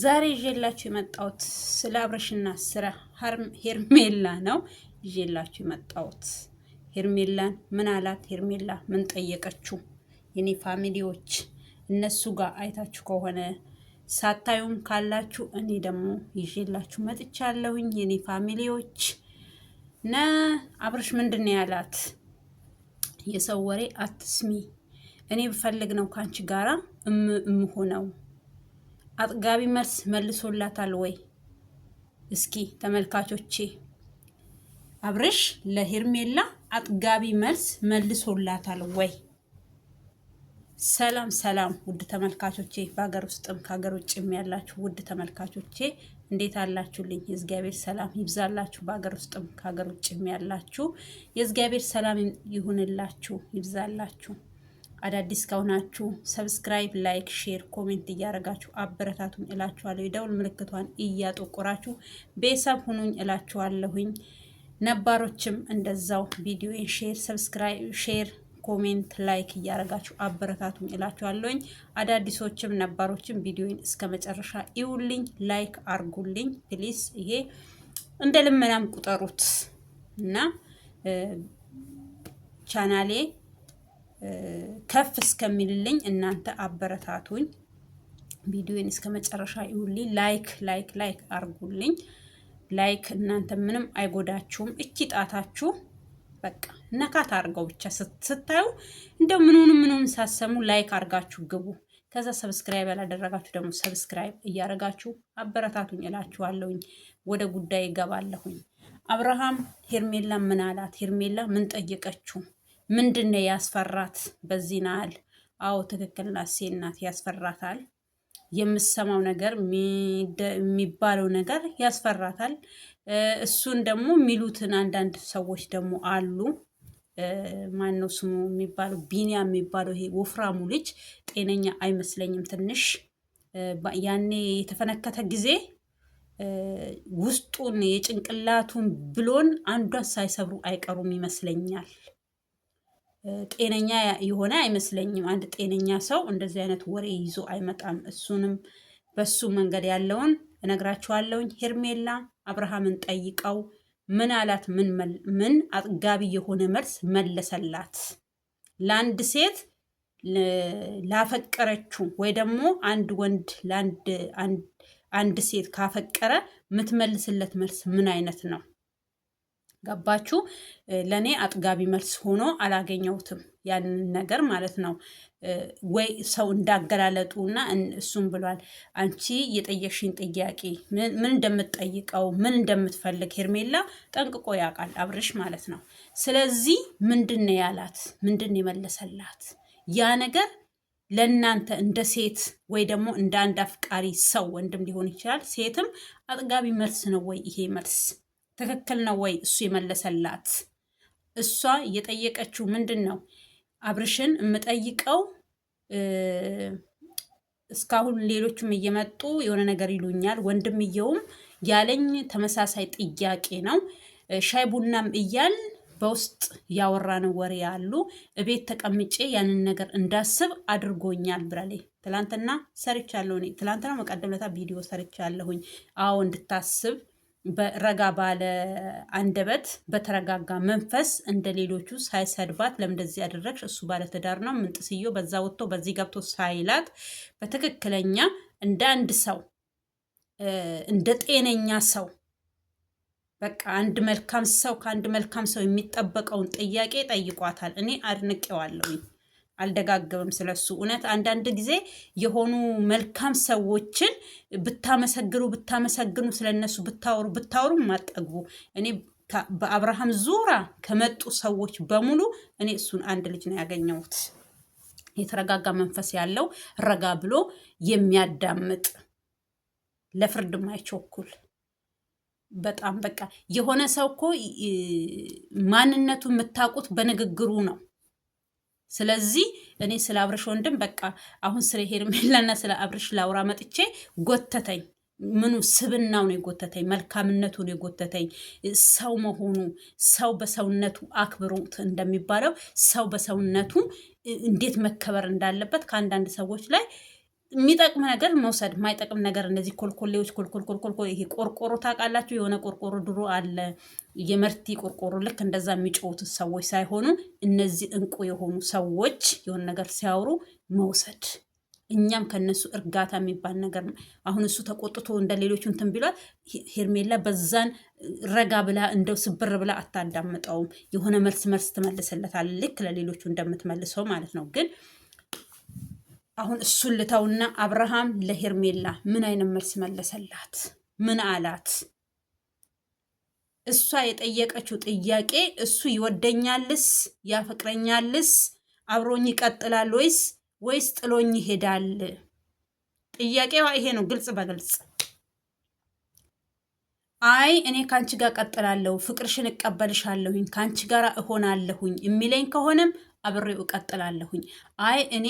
ዛሬ ይዤላችሁ የመጣሁት ስለ አብርሽና ስለ ሄርሜላ ነው። ይዤላችሁ የመጣሁት ሄርሜላን ምን አላት? ሄርሜላ ምን ጠየቀችው? የኔ ፋሚሊዎች እነሱ ጋር አይታችሁ ከሆነ ሳታዩም ካላችሁ እኔ ደግሞ ይዤላችሁ መጥቻለሁኝ። የኔ ፋሚሊዎች አብርሽ ምንድን ነው ያላት? የሰው ወሬ አትስሚ፣ እኔ ብፈልግ ነው ካንቺ ጋራ እምሆነው። አጥጋቢ መልስ መልሶላታል ወይ? እስኪ ተመልካቾቼ አብርሽ ለሄርሜላ አጥጋቢ መልስ መልሶላታል ወይ? ሰላም ሰላም፣ ውድ ተመልካቾቼ በሀገር ውስጥም ከሀገር ውጭም ያላችሁ ውድ ተመልካቾቼ እንዴት አላችሁልኝ? የእግዚአብሔር ሰላም ይብዛላችሁ። በሀገር ውስጥም ከሀገር ውጭም ያላችሁ የእግዚአብሔር ሰላም ይሁንላችሁ፣ ይብዛላችሁ። አዳዲስ ከሆናችሁ ሰብስክራይብ፣ ላይክ፣ ሼር፣ ኮሜንት እያደረጋችሁ አበረታቱኝ እላችኋለሁ። የደውል ምልክቷን እያጠቆራችሁ ቤተሰብ ሁኑኝ እላችኋለሁኝ። ነባሮችም እንደዛው ቪዲዮን ሼር፣ ሰብስክራይብ፣ ሼር፣ ኮሜንት፣ ላይክ እያደረጋችሁ አበረታቱኝ እላችኋለሁኝ። አዳዲሶችም ነባሮችም ቪዲዮን እስከ መጨረሻ ይውልኝ፣ ላይክ አርጉልኝ ፕሊስ። ይሄ እንደ ልመናም ቁጠሩት እና ቻናሌ ከፍ እስከሚልልኝ እናንተ አበረታቱኝ። ቪዲዮን እስከ መጨረሻ ይውልኝ፣ ላይክ ላይክ ላይክ አርጉልኝ። ላይክ እናንተ ምንም አይጎዳችሁም። እቺ ጣታችሁ በቃ ነካት አርገው ብቻ ስታዩ እንደው ምኑንም ሳሰሙ ላይክ አርጋችሁ ግቡ። ከዛ ሰብስክራይብ ያላደረጋችሁ ደግሞ ሰብስክራይብ እያደረጋችሁ አበረታቱኝ እላችኋለሁኝ። ወደ ጉዳይ ይገባለሁኝ። አብርሃም ሄርሜላ ምን አላት? ሄርሜላ ምን ጠየቀችው? ምንድነው ያስፈራት በዚህ ናል? አዎ ትክክል ናት፣ ሴት ናት፣ ያስፈራታል። የምሰማው ነገር የሚባለው ነገር ያስፈራታል። እሱን ደግሞ የሚሉትን አንዳንድ ሰዎች ደግሞ አሉ። ማን ነው ስሙ የሚባለው? ቢኒያ የሚባለው ይሄ ወፍራሙ ልጅ ጤነኛ አይመስለኝም። ትንሽ ያኔ የተፈነከተ ጊዜ ውስጡን የጭንቅላቱን ብሎን አንዷን ሳይሰብሩ አይቀሩም ይመስለኛል። ጤነኛ የሆነ አይመስለኝም። አንድ ጤነኛ ሰው እንደዚህ አይነት ወሬ ይዞ አይመጣም። እሱንም በሱ መንገድ ያለውን እነግራችኋለሁኝ። ሄርሜላ አብርሃምን ጠይቀው ምን አላት? ምን አጥጋቢ የሆነ መልስ መለሰላት? ለአንድ ሴት ላፈቀረችው ወይ ደግሞ አንድ ወንድ አንድ ሴት ካፈቀረ የምትመልስለት መልስ ምን አይነት ነው? ገባችሁ? ለእኔ አጥጋቢ መልስ ሆኖ አላገኘሁትም። ያንን ነገር ማለት ነው። ወይ ሰው እንዳገላለጡና እሱም ብሏል። አንቺ የጠየቅሽኝ ጥያቄ ምን እንደምትጠይቀው ምን እንደምትፈልግ ሄርሜላ ጠንቅቆ ያውቃል አብርሽ ማለት ነው። ስለዚህ ምንድን ነው ያላት? ምንድን የመለሰላት? ያ ነገር ለእናንተ እንደ ሴት ወይ ደግሞ እንደ አንድ አፍቃሪ ሰው ወንድም ሊሆን ይችላል፣ ሴትም አጥጋቢ መልስ ነው ወይ? ይሄ መልስ ትክክል ነው ወይ? እሱ የመለሰላት እሷ እየጠየቀችው ምንድን ነው? አብርሽን የምጠይቀው እስካሁን ሌሎቹም እየመጡ የሆነ ነገር ይሉኛል፣ ወንድምየውም ያለኝ ተመሳሳይ ጥያቄ ነው። ሻይ ቡናም እያል በውስጥ ያወራነው ወሬ ያሉ እቤት ተቀምጬ ያንን ነገር እንዳስብ አድርጎኛል ብላለች። ትላንትና ሰርቻለሁ እኔ ትላንትና መቀደም ለታ ቪዲዮ ሰርቻለሁኝ። አዎ እንድታስብ በረጋ ባለ አንደበት በተረጋጋ መንፈስ እንደ ሌሎቹ ሳይሰድባት ለምንደዚህ ያደረግሽ እሱ ባለትዳር ነው ምንጥስዮ በዛ ወጥቶ በዚህ ገብቶ ሳይላት በትክክለኛ እንደ አንድ ሰው እንደ ጤነኛ ሰው በቃ አንድ መልካም ሰው ከአንድ መልካም ሰው የሚጠበቀውን ጥያቄ ጠይቋታል። እኔ አድንቄዋለሁኝ፣ አልደጋግምም ስለሱ። እውነት አንዳንድ ጊዜ የሆኑ መልካም ሰዎችን ብታመሰግኑ ስለነሱ ብታወሩ ማጠግቡ። እኔ በአብርሃም ዙሪያ ከመጡ ሰዎች በሙሉ እኔ እሱን አንድ ልጅ ነው ያገኘሁት። የተረጋጋ መንፈስ ያለው ረጋ ብሎ የሚያዳምጥ ለፍርድ ማይቸኩል በጣም በቃ የሆነ ሰው እኮ ማንነቱ የምታውቁት በንግግሩ ነው። ስለዚህ እኔ ስለ አብርሽ ወንድም በቃ አሁን ስለ ሄርሜላና ስለ አብርሽ ላውራ መጥቼ ጎተተኝ። ምኑ ስብናው ነው የጎተተኝ፣ መልካምነቱ ነው የጎተተኝ፣ ሰው መሆኑ። ሰው በሰውነቱ አክብሮት እንደሚባለው ሰው በሰውነቱ እንዴት መከበር እንዳለበት ከአንዳንድ ሰዎች ላይ የሚጠቅም ነገር መውሰድ፣ ማይጠቅም ነገር እነዚህ ኮልኮሌዎች ኮልኮል ይሄ ቆርቆሮ ታውቃላችሁ? የሆነ ቆርቆሮ ድሮ አለ የመርቲ ቆርቆሮ፣ ልክ እንደዛ የሚጮሁት ሰዎች ሳይሆኑ እነዚህ እንቁ የሆኑ ሰዎች የሆነ ነገር ሲያወሩ መውሰድ። እኛም ከነሱ እርጋታ የሚባል ነገር አሁን እሱ ተቆጥቶ እንደ ሌሎቹ እንትን ቢሏት ሄርሜላ በዛን ረጋ ብላ እንደው ስብር ብላ አታዳምጠውም። የሆነ መልስ ትመልስለታል፣ ልክ ለሌሎቹ እንደምትመልሰው ማለት ነው። ግን አሁን እሱን ልተውና አብርሃም ለሄርሜላ ምን አይነት መልስ መለሰላት? ምን አላት? እሷ የጠየቀችው ጥያቄ እሱ ይወደኛልስ ያፈቅረኛልስ አብሮኝ ይቀጥላል ወይስ ጥሎኝ ይሄዳል? ጥያቄዋ ይሄ ነው፣ ግልጽ በግልጽ። አይ እኔ ካንቺ ጋር ቀጥላለሁ፣ ፍቅርሽን እቀበልሻለሁኝ፣ ካንቺ ጋር እሆናለሁኝ የሚለኝ ከሆነም አብሬው እቀጥላለሁኝ። አይ እኔ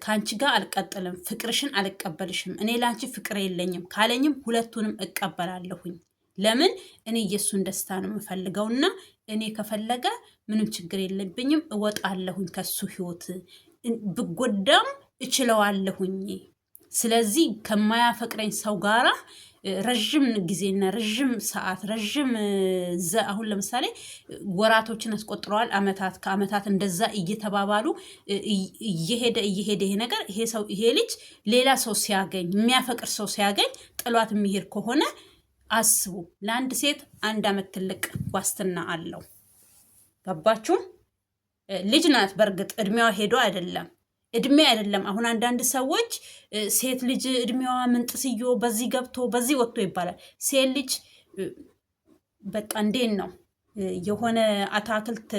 ካንቺ ጋር አልቀጥልም፣ ፍቅርሽን አልቀበልሽም፣ እኔ ላንቺ ፍቅር የለኝም ካለኝም ሁለቱንም እቀበላለሁኝ። ለምን? እኔ የእሱን ደስታ ነው የምፈልገውና እኔ ከፈለገ ምንም ችግር የለብኝም፣ እወጣለሁኝ ከሱ ህይወት፣ ብጎዳም እችለዋለሁኝ። ስለዚህ ከማያፈቅረኝ ሰው ጋራ ረዥም ጊዜና ረዥም ሰዓት አሁን ለምሳሌ ወራቶችን አስቆጥረዋል፣ ከአመታት እንደዛ እየተባባሉ እየሄደ ይሄ ነገር ይሄ ልጅ ሌላ ሰው ሲያገኝ የሚያፈቅር ሰው ሲያገኝ ጥሏት የሚሄድ ከሆነ አስቡ። ለአንድ ሴት 1 ዓመት ትልቅ ዋስትና አለው። ገባችሁ? ልጅ ናት። በእርግጥ እድሜዋ ሄዶ አይደለም እድሜ አይደለም። አሁን አንዳንድ ሰዎች ሴት ልጅ እድሜዋ ምንጥስዮ በዚህ ገብቶ በዚህ ወጥቶ ይባላል። ሴት ልጅ በቃ እንዴት ነው የሆነ አታክልት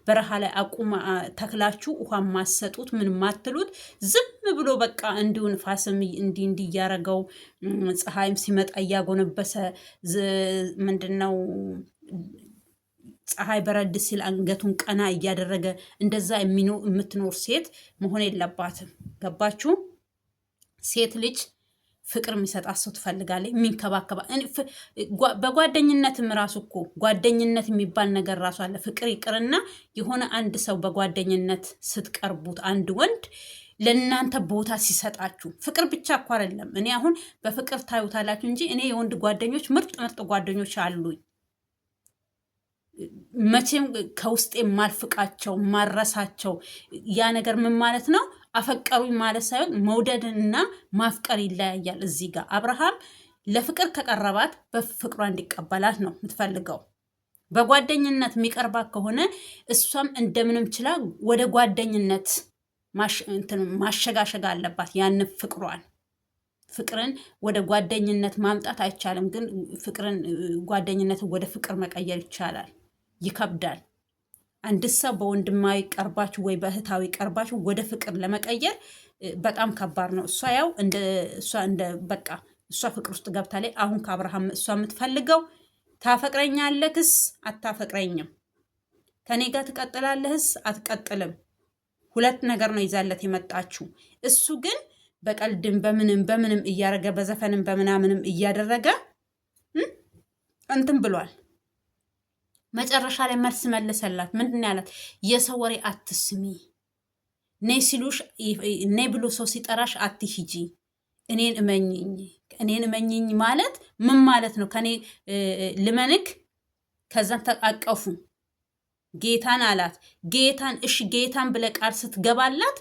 በረሃ ላይ አቁማ ተክላችሁ ውሃ ማሰጡት ምን ማትሉት ዝም ብሎ በቃ እንዲሁ ንፋስም እንዲ እያረገው ፀሐይም ሲመጣ እያጎነበሰ ምንድነው ፀሐይ በረድ ሲል አንገቱን ቀና እያደረገ እንደዛ የምትኖር ሴት መሆን የለባትም። ገባችሁ? ሴት ልጅ ፍቅር የሚሰጣት ሰው ትፈልጋለች፣ የሚንከባከባ። በጓደኝነትም ራሱ እኮ ጓደኝነት የሚባል ነገር ራሱ አለ። ፍቅር ይቅርና የሆነ አንድ ሰው በጓደኝነት ስትቀርቡት አንድ ወንድ ለእናንተ ቦታ ሲሰጣችሁ፣ ፍቅር ብቻ እኮ አይደለም። እኔ አሁን በፍቅር ታዩታላችሁ እንጂ እኔ የወንድ ጓደኞች ምርጥ ጓደኞች አሉኝ። መቼም ከውስጤ ማልፍቃቸው ማረሳቸው። ያ ነገር ምን ማለት ነው? አፈቀሩኝ ማለት ሳይሆን መውደድና ማፍቀር ይለያያል። እዚህ ጋር አብርሃም ለፍቅር ከቀረባት በፍቅሯ እንዲቀበላት ነው የምትፈልገው። በጓደኝነት የሚቀርባት ከሆነ እሷም እንደምንም ችላ ወደ ጓደኝነት ማሸጋሸግ አለባት። ያን ፍቅርን ወደ ጓደኝነት ማምጣት አይቻልም፣ ግን ጓደኝነትን ወደ ፍቅር መቀየር ይቻላል። ይከብዳል። አንድ ሰው በወንድማዊ ቀርባችሁ ወይ በእህታዊ ቀርባችሁ ወደ ፍቅር ለመቀየር በጣም ከባድ ነው። እሷ ፍቅር ውስጥ ገብታለች። አሁን ከአብርሃም እሷ የምትፈልገው ታፈቅረኛለህስ አታፈቅረኝም፣ ከኔ ጋር ትቀጥላለህስ አትቀጥልም፣ ሁለት ነገር ነው ይዛለት የመጣችው። እሱ ግን በቀልድም በምንም እያደረገ በዘፈንም በምናምንም እያደረገ እንትን ብሏል። መጨረሻ ላይ መልስ መለሰላት። ምንድን ያላት? የሰው ወሬ አትስሚ፣ ነይ ሲሉሽ ነይ ብሎ ሰው ሲጠራሽ አትሂጂ፣ እኔን እመኝኝ ማለት ምን ማለት ነው? ከኔ ልመንክ። ከዛን ተቃቀፉ። ጌታን አላት። እሺ ጌታን ብለህ ቃል ስትገባላት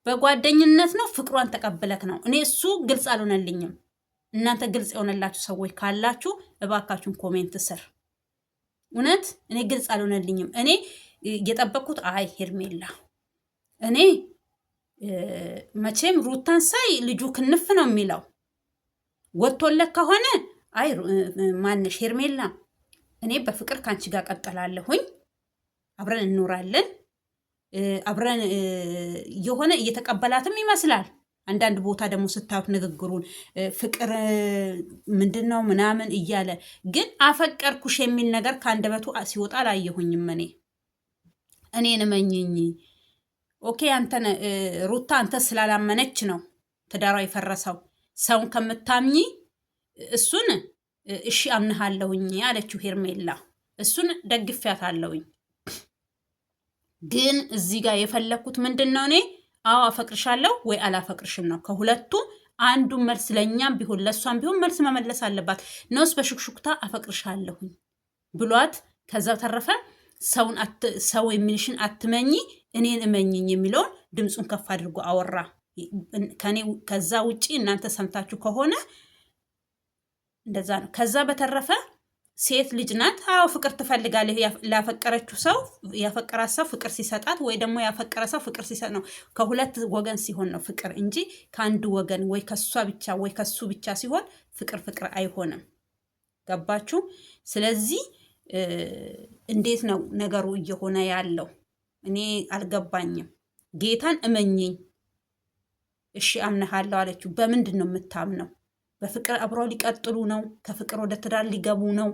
በጓደኝነት ነው ፍቅሯን ተቀብለክ ነው? እኔ እሱ ግልጽ አልሆነልኝም። እናንተ ግልጽ የሆነላችሁ ሰዎች ካላችሁ እባካችሁን ኮሜንት ስር። እውነት እኔ ግልጽ አልሆነልኝም። እኔ የጠበቅኩት አይ ሄርሜላ፣ እኔ መቼም ሩታን ሳይ ልጁ ክንፍ ነው የሚለው ወጥቶለት ከሆነ አይ ማነሽ ሄርሜላ፣ እኔ በፍቅር ካንቺ ጋር ቀጥላለሁኝ፣ አብረን እንኖራለን፣ አብረን የሆነ እየተቀበላትም ይመስላል። አንዳንድ ቦታ ደግሞ ስታዩት ንግግሩን ፍቅር ምንድነው ምናምን እያለ ግን አፈቀርኩሽ የሚል ነገር ከአንደበቱ ሲወጣ አላየሁኝም። እኔን እመኝኝ። ኦኬ ሩታ አንተ ስላላመነች ነው ትዳሯ የፈረሰው። ሰውን ከምታምኚ እሱን እሺ አምንሃለሁኝ አለችው ሄርሜላ። እሱን ደግፊያታለሁኝ። ግን እዚህ ጋር የፈለኩት ምንድን ነው? እኔ አዎ አፈቅርሻለሁ ወይ አላፈቅርሽም ነው። ከሁለቱ አንዱ መልስ ለእኛም ቢሆን ለእሷም ቢሆን መልስ መመለስ አለባት። ነውስ በሹክሹክታ አፈቅርሻለሁኝ ብሏት ከዛ ተረፈ ሰው የሚልሽን አትመኝ እኔን እመኝኝ የሚለውን ድምፁን ከፍ አድርጎ አወራ። ከዛ ውጪ እናንተ ሰምታችሁ ከሆነ እንደዛ ነው። ከዛ በተረፈ ሴት ልጅ ናት። አዎ ፍቅር ትፈልጋለህ። ላፈቀረችው ሰው ያፈቀራት ሰው ፍቅር ሲሰጣት ወይ ደግሞ ያፈቀረ ሰው ፍቅር ሲሰጥ ነው። ከሁለት ወገን ሲሆን ነው ፍቅር እንጂ ከአንዱ ወገን ወይ ከሷ ብቻ ወይ ከሱ ብቻ ሲሆን ፍቅር አይሆንም። ገባችሁ? ስለዚህ እንዴት ነው ነገሩ እየሆነ ያለው? እኔ አልገባኝም። ጌታን እመኝኝ እሺ አምነሃለሁ አለችው። በምንድን ነው የምታምነው? በፍቅር አብረው ሊቀጥሉ ነው? ከፍቅር ወደ ትዳር ሊገቡ ነው?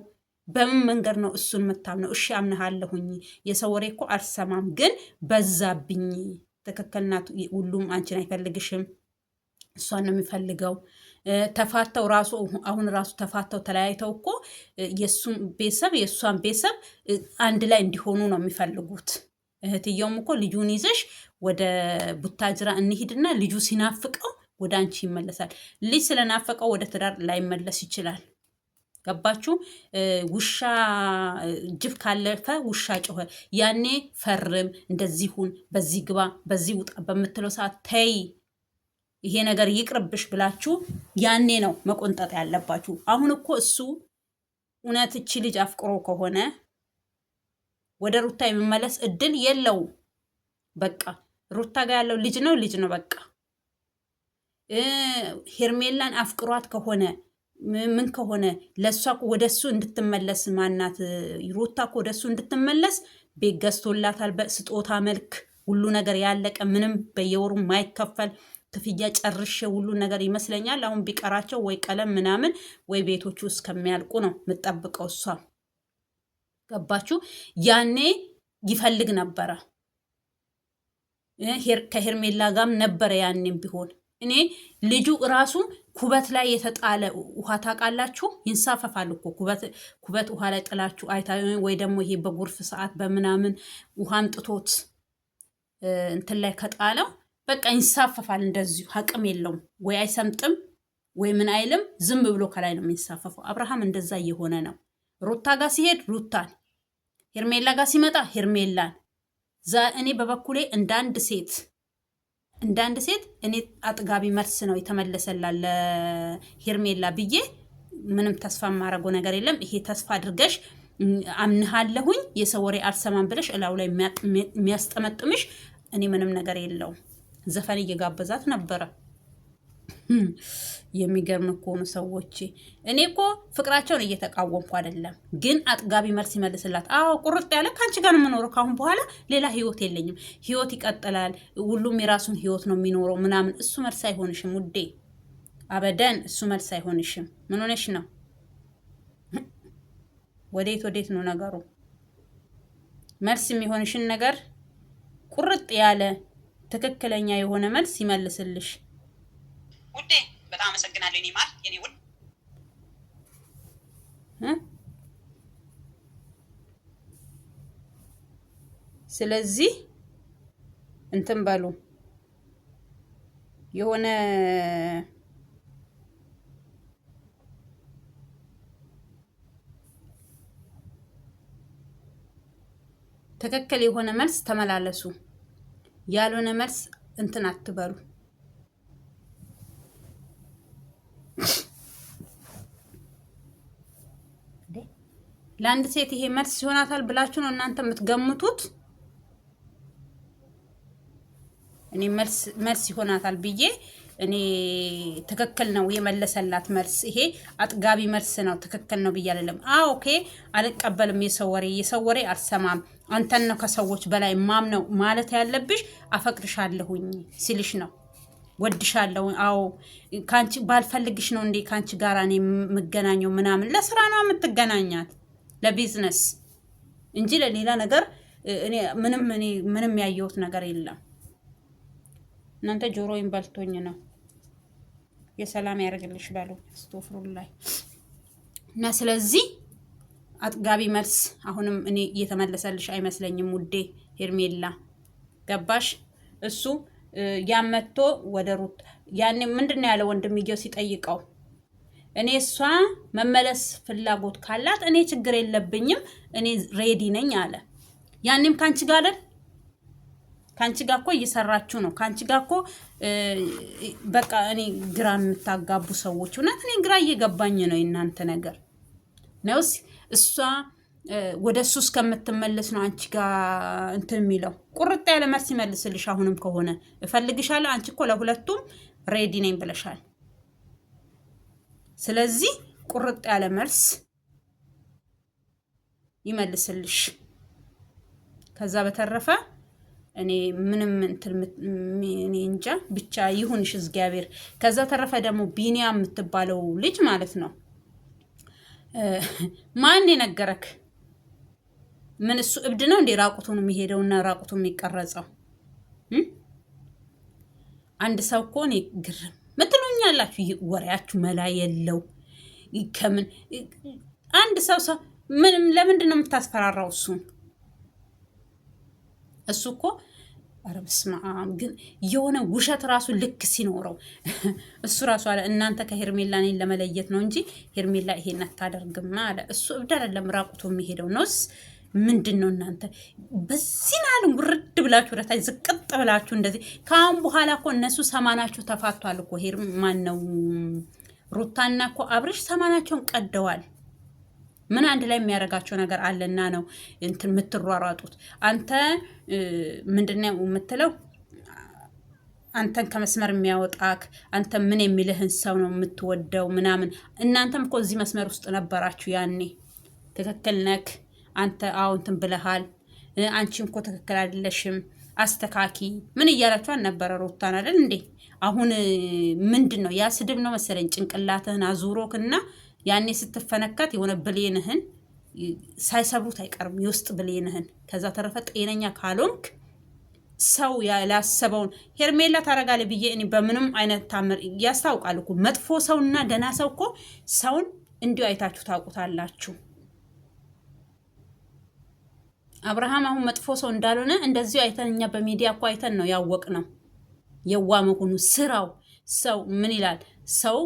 በምን መንገድ ነው እሱን የምታምነው? እሺ አምነሃለሁኝ፣ የሰው ወሬ እኮ አልሰማም፣ ግን በዛብኝ። ትክክል ናት። ሁሉም አንቺን አይፈልግሽም፣ እሷን ነው የሚፈልገው። ተፋተው ራሱ አሁን ራሱ ተፋተው ተለያይተው እኮ የእሱን ቤተሰብ የእሷን ቤተሰብ አንድ ላይ እንዲሆኑ ነው የሚፈልጉት። እህትየውም እኮ ልጁን ይዘሽ ወደ ቡታጅራ እንሂድና ልጁ ሲናፍቀው ወደ አንቺ ይመለሳል። ልጅ ስለናፈቀው ወደ ትዳር ላይመለስ ይችላል። ገባችሁ? ውሻ ጅብ ካለፈ ውሻ ጮኸ። ያኔ ፈርም፣ እንደዚህ ሁን፣ በዚህ ግባ፣ በዚህ ውጣ በምትለው ሰዓት ተይ ይሄ ነገር ይቅርብሽ ብላችሁ ያኔ ነው መቆንጠጥ ያለባችሁ። አሁን እኮ እሱ እውነት እቺ ልጅ አፍቅሮ ከሆነ ወደ ሩታ የመመለስ እድል የለውም። በቃ ሩታ ጋር ያለው ልጅ ነው በቃ። ሄርሜላን አፍቅሯት ከሆነ ምን ከሆነ ለእሷ ወደሱ እንድትመለስ ማናት ሩታ ወደሱ እንድትመለስ ቤት ገዝቶላታል፣ በስጦታ መልክ ሁሉ ነገር ያለቀ፣ ምንም በየወሩ ማይከፈል ክፍያ ጨርሼ ሁሉ ነገር ይመስለኛል። አሁን ቢቀራቸው ወይ ቀለም ምናምን ወይ ቤቶቹ እስከሚያልቁ ነው የምጠብቀው እሷ። ገባችሁ? ያኔ ይፈልግ ነበረ። ከሄርሜላ ጋርም ነበረ ያኔም ቢሆን። እኔ ልጁ ራሱ ኩበት ላይ የተጣለ ውሃ ታውቃላችሁ? ይንሳፈፋል እኮ ኩበት ውሃ ላይ ጥላችሁ አይታ ወይ ደግሞ ይሄ በጎርፍ ሰዓት በምናምን ውሃ አምጥቶት እንትን ላይ ከጣለው በቃ ይንሳፈፋል። እንደዚሁ አቅም የለውም ወይ አይሰምጥም ወይ ምን አይልም፣ ዝም ብሎ ከላይ ነው የሚንሳፈፈው። አብርሃም እንደዛ እየሆነ ነው። ሩታ ጋር ሲሄድ ሩታን፣ ሄርሜላ ጋር ሲመጣ ሄርሜላን። እኔ በበኩሌ እንዳንድ ሴት እኔ አጥጋቢ መልስ ነው የተመለሰላል ለሄርሜላ ብዬ ምንም ተስፋ የማረገው ነገር የለም። ይሄ ተስፋ አድርገሽ አምንሃለሁኝ የሰው ወሬ አልሰማም ብለሽ እላው ላይ የሚያስጠመጥምሽ እኔ ምንም ነገር የለውም። ዘፈን እየጋበዛት ነበረ። የሚገርም እኮ ነው ሰዎች። እኔ እኮ ፍቅራቸውን እየተቃወምኩ አይደለም፣ ግን አጥጋቢ መልስ ይመልስላት። አዎ ቁርጥ ያለ ከአንቺ ጋር ነው የምኖረው፣ ካሁን በኋላ ሌላ ህይወት የለኝም፣ ህይወት ይቀጥላል፣ ሁሉም የራሱን ህይወት ነው የሚኖረው ምናምን። እሱ መልስ አይሆንሽም ውዴ፣ አበደን እሱ መልስ አይሆንሽም። ምን ሆነሽ ነው? ወዴት ነው ነገሩ? መልስ የሚሆንሽን ነገር ቁርጥ ያለ ትክክለኛ የሆነ መልስ ይመልስልሽ ውዴ። በጣም አመሰግናለሁ የኔ ማር የኔ ውድ። ስለዚህ እንትን በሉ የሆነ ትክክል የሆነ መልስ ተመላለሱ። ያልሆነ መልስ እንትን አትበሉ። ለአንድ ሴት ይሄ መልስ ይሆናታል ብላችሁ ነው እናንተ የምትገምቱት? እኔ መልስ ይሆናታል ብዬ እኔ ትክክል ነው የመለሰላት መልስ፣ ይሄ አጥጋቢ መልስ ነው፣ ትክክል ነው ብዬ አይደለም። ኦኬ አልቀበልም፣ የሰው ወሬ አልሰማም፣ አንተን ነው ከሰዎች በላይ ማምነው ማለት ያለብሽ። አፈቅርሻለሁኝ ሲልሽ ነው፣ ወድሻለሁ። አዎ ካንቺ ባልፈልግሽ ነው እንዴ ካንቺ ጋር እኔ የምገናኘው ምናምን። ለስራ ነው የምትገናኛት፣ ለቢዝነስ እንጂ ለሌላ ነገር እኔ ምንም ያየሁት ነገር የለም። እናንተ ጆሮዬን በልቶኝ ነው። የሰላም ያደርግልሽ ባሉ ስቶፍሩን ላይ እና ስለዚህ አጥጋቢ መልስ አሁንም እኔ እየተመለሰልሽ አይመስለኝም ውዴ ሄርሜላ። ገባሽ? እሱ ያመቶ ወደ ሩት ያኔ ምንድነው ያለ ወንድምየው ሲጠይቀው እኔ እሷ መመለስ ፍላጎት ካላት እኔ ችግር የለብኝም እኔ ሬዲ ነኝ አለ። ያኔም ካንቺ ጋር አይደል? ካንቺ ጋር እኮ እየሰራችሁ ነው። ካንቺ ጋር እኮ በቃ እኔ ግራ የምታጋቡ ሰዎች እውነት እኔ ግራ እየገባኝ ነው የእናንተ ነገር ነውስ። እሷ ወደ እሱ እስከምትመለስ ነው አንቺ ጋር እንትን የሚለው። ቁርጥ ያለ መልስ ይመልስልሽ። አሁንም ከሆነ እፈልግሻለሁ፣ አንቺ እኮ ለሁለቱም ሬዲ ነኝ ብለሻል። ስለዚህ ቁርጥ ያለ መልስ ይመልስልሽ። ከዛ በተረፈ እኔ ምንም እንትን እኔ እንጃ ብቻ ይሁንሽ እግዚአብሔር። ከዛ ተረፈ ደግሞ ቢኒያ የምትባለው ልጅ ማለት ነው ማን የነገረክ? ምን እሱ እብድ ነው እንዴ ራቁቱን የሚሄደውና ራቁቱን የሚቀረጸው? አንድ ሰው እኮ እኔ ግርም ምትሉኛላችሁ። ወሬያችሁ መላ የለው። ከምን አንድ ሰው ምንም ለምንድን ነው የምታስፈራራው? እሱ እኮ ኧረ በስመ አብ ግን የሆነ ውሸት ራሱ ልክ ሲኖረው እሱ ራሱ አለ እናንተ ከሄርሜላ እኔን ለመለየት ነው እንጂ ሄርሜላ ይሄን አታደርግም አለ። እሱ እብድ አይደለም ራቁቱ የሚሄደው ነውስ። ምንድን ነው እናንተ በዚህ ናል ውርድ ብላችሁ ወደታች ዝቅጥ ብላችሁ እንደዚህ። ከአሁን በኋላ እኮ እነሱ ሰማናቸው ተፋቷል እኮ ማን ነው ሩታና እኮ አብርሽ ሰማናቸውን ቀደዋል። ምን አንድ ላይ የሚያደርጋቸው ነገር አለና ነው እንትን የምትሯሯጡት? አንተ ምንድነው የምትለው? አንተን ከመስመር የሚያወጣክ አንተ ምን የሚልህን ሰው ነው የምትወደው ምናምን። እናንተም እኮ እዚህ መስመር ውስጥ ነበራችሁ ያኔ። ትክክል ነክ አንተ እንትን ብለሃል። አንቺም እኮ ትክክል አይደለሽም አስተካኪ ምን እያላችሁ አልነበረ ሩታን አይደል እንዴ? አሁን ምንድን ነው ያ ስድብ ነው መሰለኝ ጭንቅላትህን አዙሮክና ያኔ ስትፈነካት የሆነ ብሌንህን ሳይሰብሩት አይቀርም የውስጥ ብሌንህን። ከዛ ተረፈ ጤነኛ ካልሆንክ ሰው ያላሰበውን ሄርሜላ ታረጋለ ብዬ እኔ በምንም አይነት ታምር ያስታውቃል እኮ መጥፎ ሰውና ደህና ሰው እኮ ሰውን እንዲሁ አይታችሁ ታውቁታላችሁ። አብርሃም አሁን መጥፎ ሰው እንዳልሆነ እንደዚሁ አይተን እኛ በሚዲያ እኮ አይተን ነው ያወቅ ነው የዋ መሆኑ። ስራው ሰው ምን ይላል ሰው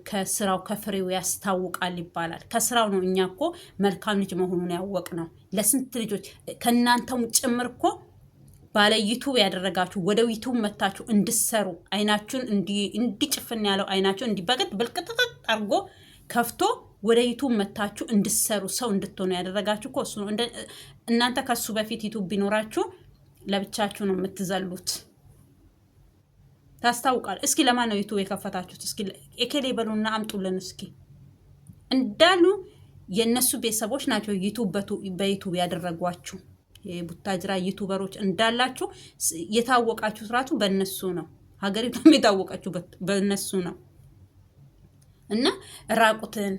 ከስራው ከፍሬው ያስታውቃል ይባላል። ከስራው ነው እኛ እኮ መልካም ልጅ መሆኑን ያወቅ ነው። ለስንት ልጆች ከእናንተም ጭምር እኮ ባለ ዩቱብ ያደረጋችሁ ወደ ዩቱብ መታችሁ እንድሰሩ አይናችሁን እንዲጭፍን ያለው አይናችሁን እንዲበቅጥ ብልቅጥጥ አርጎ ከፍቶ ወደ ዩቱብ መታችሁ እንድሰሩ ሰው እንድትሆኑ ያደረጋችሁ እኮ እሱ ነው። እናንተ ከሱ በፊት ዩቱብ ቢኖራችሁ ለብቻችሁ ነው የምትዘሉት። ታስታውቃል። እስኪ ለማን ነው ዩቱብ የከፈታችሁት? እስኪ ኤኬሌ በሉና አምጡልን። እስኪ እንዳሉ የነሱ ቤተሰቦች ናቸው ዩቱብ በዩቱብ ያደረጓችሁ። የቡታጅራ ዩቱበሮች እንዳላችሁ የታወቃችሁ ስራቱ በእነሱ ነው። ሀገሪቱም የታወቃችሁ በእነሱ ነው። እና ራቁትን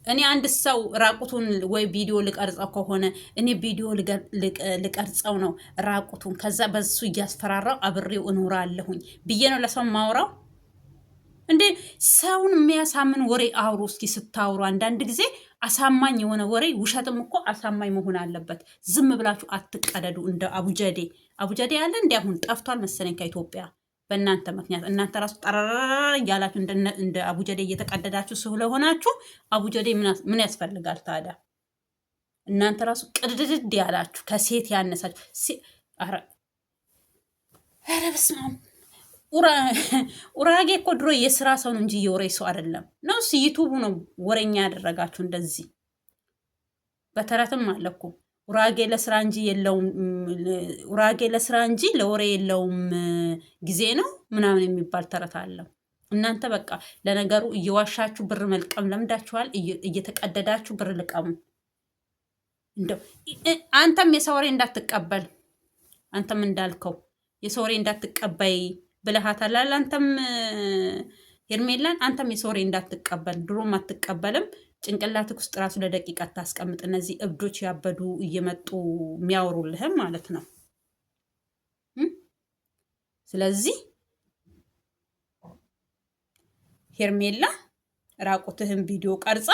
እኔ አንድ ሰው ራቁቱን ወይ ቪዲዮ ልቀርጸው ከሆነ እኔ ቪዲዮ ልቀርጸው ነው ራቁቱን። ከዛ በሱ እያስፈራራው አብሬው እኖራለሁኝ ብዬ ነው ለሰው ማውራው እንዴ? ሰውን የሚያሳምን ወሬ አውሩ እስኪ። ስታውሩ አንዳንድ ጊዜ አሳማኝ የሆነ ወሬ፣ ውሸትም እኮ አሳማኝ መሆን አለበት። ዝም ብላችሁ አትቀደዱ። እንደ አቡጀዴ ያለ እንዲ አሁን ጠፍቷል መሰለኝ ከኢትዮጵያ በእናንተ ምክንያት። እናንተ ራሱ ጠረራ እያላችሁ እንደ አቡጀዴ እየተቀደዳችሁ ስለሆናችሁ አቡጀዴ ምን ያስፈልጋል ታዲያ? እናንተ ራሱ ቅድድድ ያላችሁ ከሴት ያነሳችሁ። ኧረ በስመ አብ። ኡራጌ እኮ ድሮ የስራ ሰው ነው እንጂ የወሬ ሰው አይደለም። ነው ዩቱቡ ነው ወሬኛ ያደረጋችሁ እንደዚህ። በተረትም አለ እኮ ኡራጌ ለስራ እንጂ የለውም፣ ኡራጌ ለስራ እንጂ ለወሬ የለውም ጊዜ ነው ምናምን የሚባል ተረት አለው። እናንተ በቃ ለነገሩ እየዋሻችሁ ብር መልቀም ለምዳችኋል። እየተቀደዳችሁ ብር ልቀሙ። እንደው አንተም የሰው ወሬ እንዳትቀበል፣ አንተም እንዳልከው የሰው ወሬ እንዳትቀበይ ብለሃታል። አንተም ሄርሜላን አንተም የሰው ወሬ እንዳትቀበል፣ ድሮም አትቀበልም። ጭንቅላትክ ውስጥ ራሱ ለደቂቃ ታስቀምጥ። እነዚህ እብዶች ያበዱ እየመጡ የሚያወሩልህም ማለት ነው። ስለዚህ ሄርሜላ ራቁትህን ቪዲዮ ቀርጻ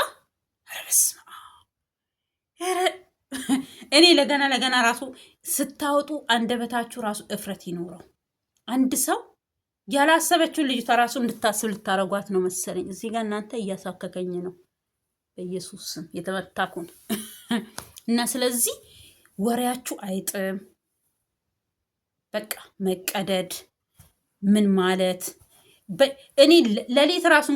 እኔ ለገና ራሱ ስታወጡ አንደበታችሁ ራሱ እፍረት ይኖረው። አንድ ሰው ያላሰበችውን ልጅቷ ራሱ እንድታስብ ልታረጓት ነው መሰለኝ። እዚህ ጋር እናንተ እያሳከከኝ ነው። በኢየሱስ ስም የተመታኩን እና ስለዚህ ወሬያችሁ አይጥም። በቃ መቀደድ ምን ማለት እኔ ሌሊት ራሱ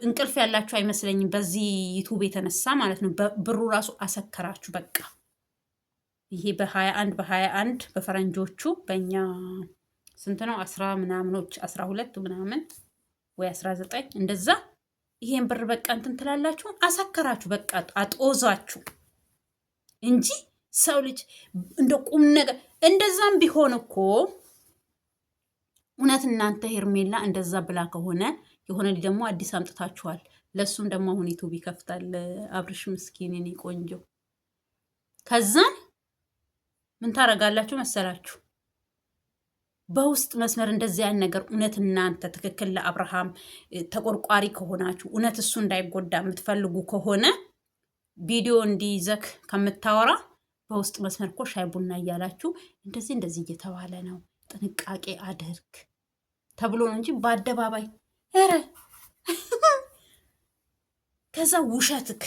እንቅልፍ ያላችሁ አይመስለኝም። በዚህ ዩቱብ የተነሳ ማለት ነው። ብሩ ራሱ አሰከራችሁ። በቃ ይሄ በ21 በፈረንጆቹ በእኛ ስንት ነው? 10 ምናምኖች 12 ምናምን ወይ 19 እንደዛ። ይሄን ብር በቃ እንትን ትላላችሁ፣ አሰከራችሁ፣ በቃ አጦዛችሁ እንጂ ሰው ልጅ እንደ ቁም ነገር እንደዛም ቢሆን እኮ እውነት እናንተ ሄርሜላ እንደዛ ብላ ከሆነ የሆነ ልጅ ደግሞ አዲስ አምጥታችኋል። ለሱም ደግሞ አሁን ዩቱብ ይከፍታል አብርሽ ምስኪን የኔ ቆንጆ። ከዛን ምን ታረጋላችሁ መሰላችሁ? በውስጥ መስመር እንደዚህ ያን ነገር እውነት እናንተ ትክክል ለአብርሃም ተቆርቋሪ ከሆናችሁ እውነት እሱ እንዳይጎዳ የምትፈልጉ ከሆነ ቪዲዮ እንዲይዘክ ከምታወራ በውስጥ መስመር እኮ ሻይ ቡና እያላችሁ እንደዚህ እየተባለ ነው ጥንቃቄ አድርግ ተብሎ ነው እንጂ በአደባባይ ኧረ ከዛ ውሸትክ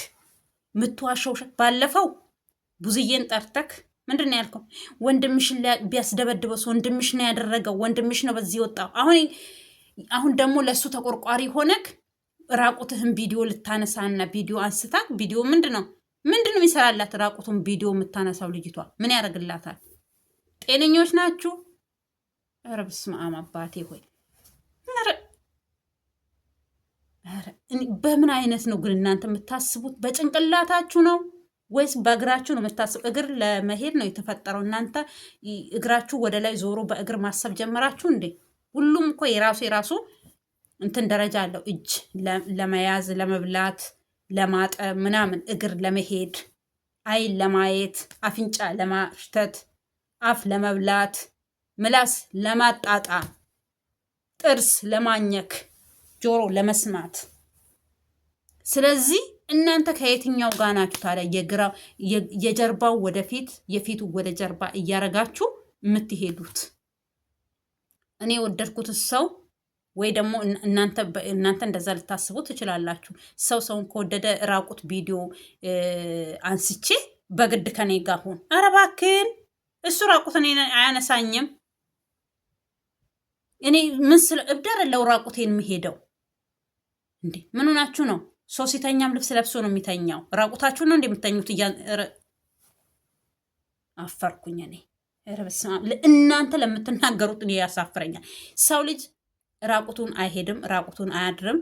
ምትዋሸው ውሸት። ባለፈው ቡዝዬን ጠርተክ ምንድን ነው ያልከው? ወንድምሽን ቢያስደበድበው ወንድምሽ ነው ያደረገው፣ ወንድምሽ ነው በዚህ ወጣው። አሁን ደግሞ ለሱ ተቆርቋሪ ሆነክ ራቁትህን ቪዲዮ ልታነሳና ቪዲዮ አንስታክ ቪዲዮ ምንድን ነው የሚሰራላት? ራቁቱን ቪዲዮ የምታነሳው ልጅቷ ምን ያደርግላታል? ጤነኞች ናችሁ? ኧረ በስመ አብ አባቴ ሆይ! በምን አይነት ነው ግን እናንተ የምታስቡት? በጭንቅላታችሁ ነው ወይስ በእግራችሁ ነው የምታስቡ? እግር ለመሄድ ነው የተፈጠረው። እናንተ እግራችሁ ወደ ላይ ዞሮ በእግር ማሰብ ጀመራችሁ እንዴ? ሁሉም እኮ የራሱ እንትን ደረጃ አለው። እጅ ለመያዝ፣ ለመብላት፣ ለማጠብ ምናምን፣ እግር ለመሄድ፣ አይን ለማየት፣ አፍንጫ ለማሽተት፣ አፍ ለመብላት፣ ምላስ ለማጣጣም፣ ጥርስ ለማኘክ፣ ጆሮ ለመስማት። ስለዚህ እናንተ ከየትኛው ጋር ናችሁ ታዲያ? የጀርባው ወደፊት የፊቱ ወደ ጀርባ እያረጋችሁ የምትሄዱት? እኔ የወደድኩት ሰው ወይ ደግሞ እናንተ እንደዛ ልታስቡ ትችላላችሁ። ሰውን ከወደደ ራቁት ቪዲዮ አንስቼ በግድ ከኔ ጋር ሁን። ኧረ እባክህን እሱ ራቁት እኔ አያነሳኝም። እኔ ምን ስለ እብደር ለው ራቁቴን የምሄደው እንዴ? ምን ሆናችሁ ነው? ሰው ሲተኛም ልብስ ለብሶ ነው የሚተኛው። ራቁታችሁ ነው እንደምትተኙት። አፈርኩኝ እኔ። ኧረ በስመ አብ! እናንተ ለምትናገሩት እኔ ያሳፍረኛል። ሰው ልጅ ራቁቱን አይሄድም፣ ራቁቱን አያድርም።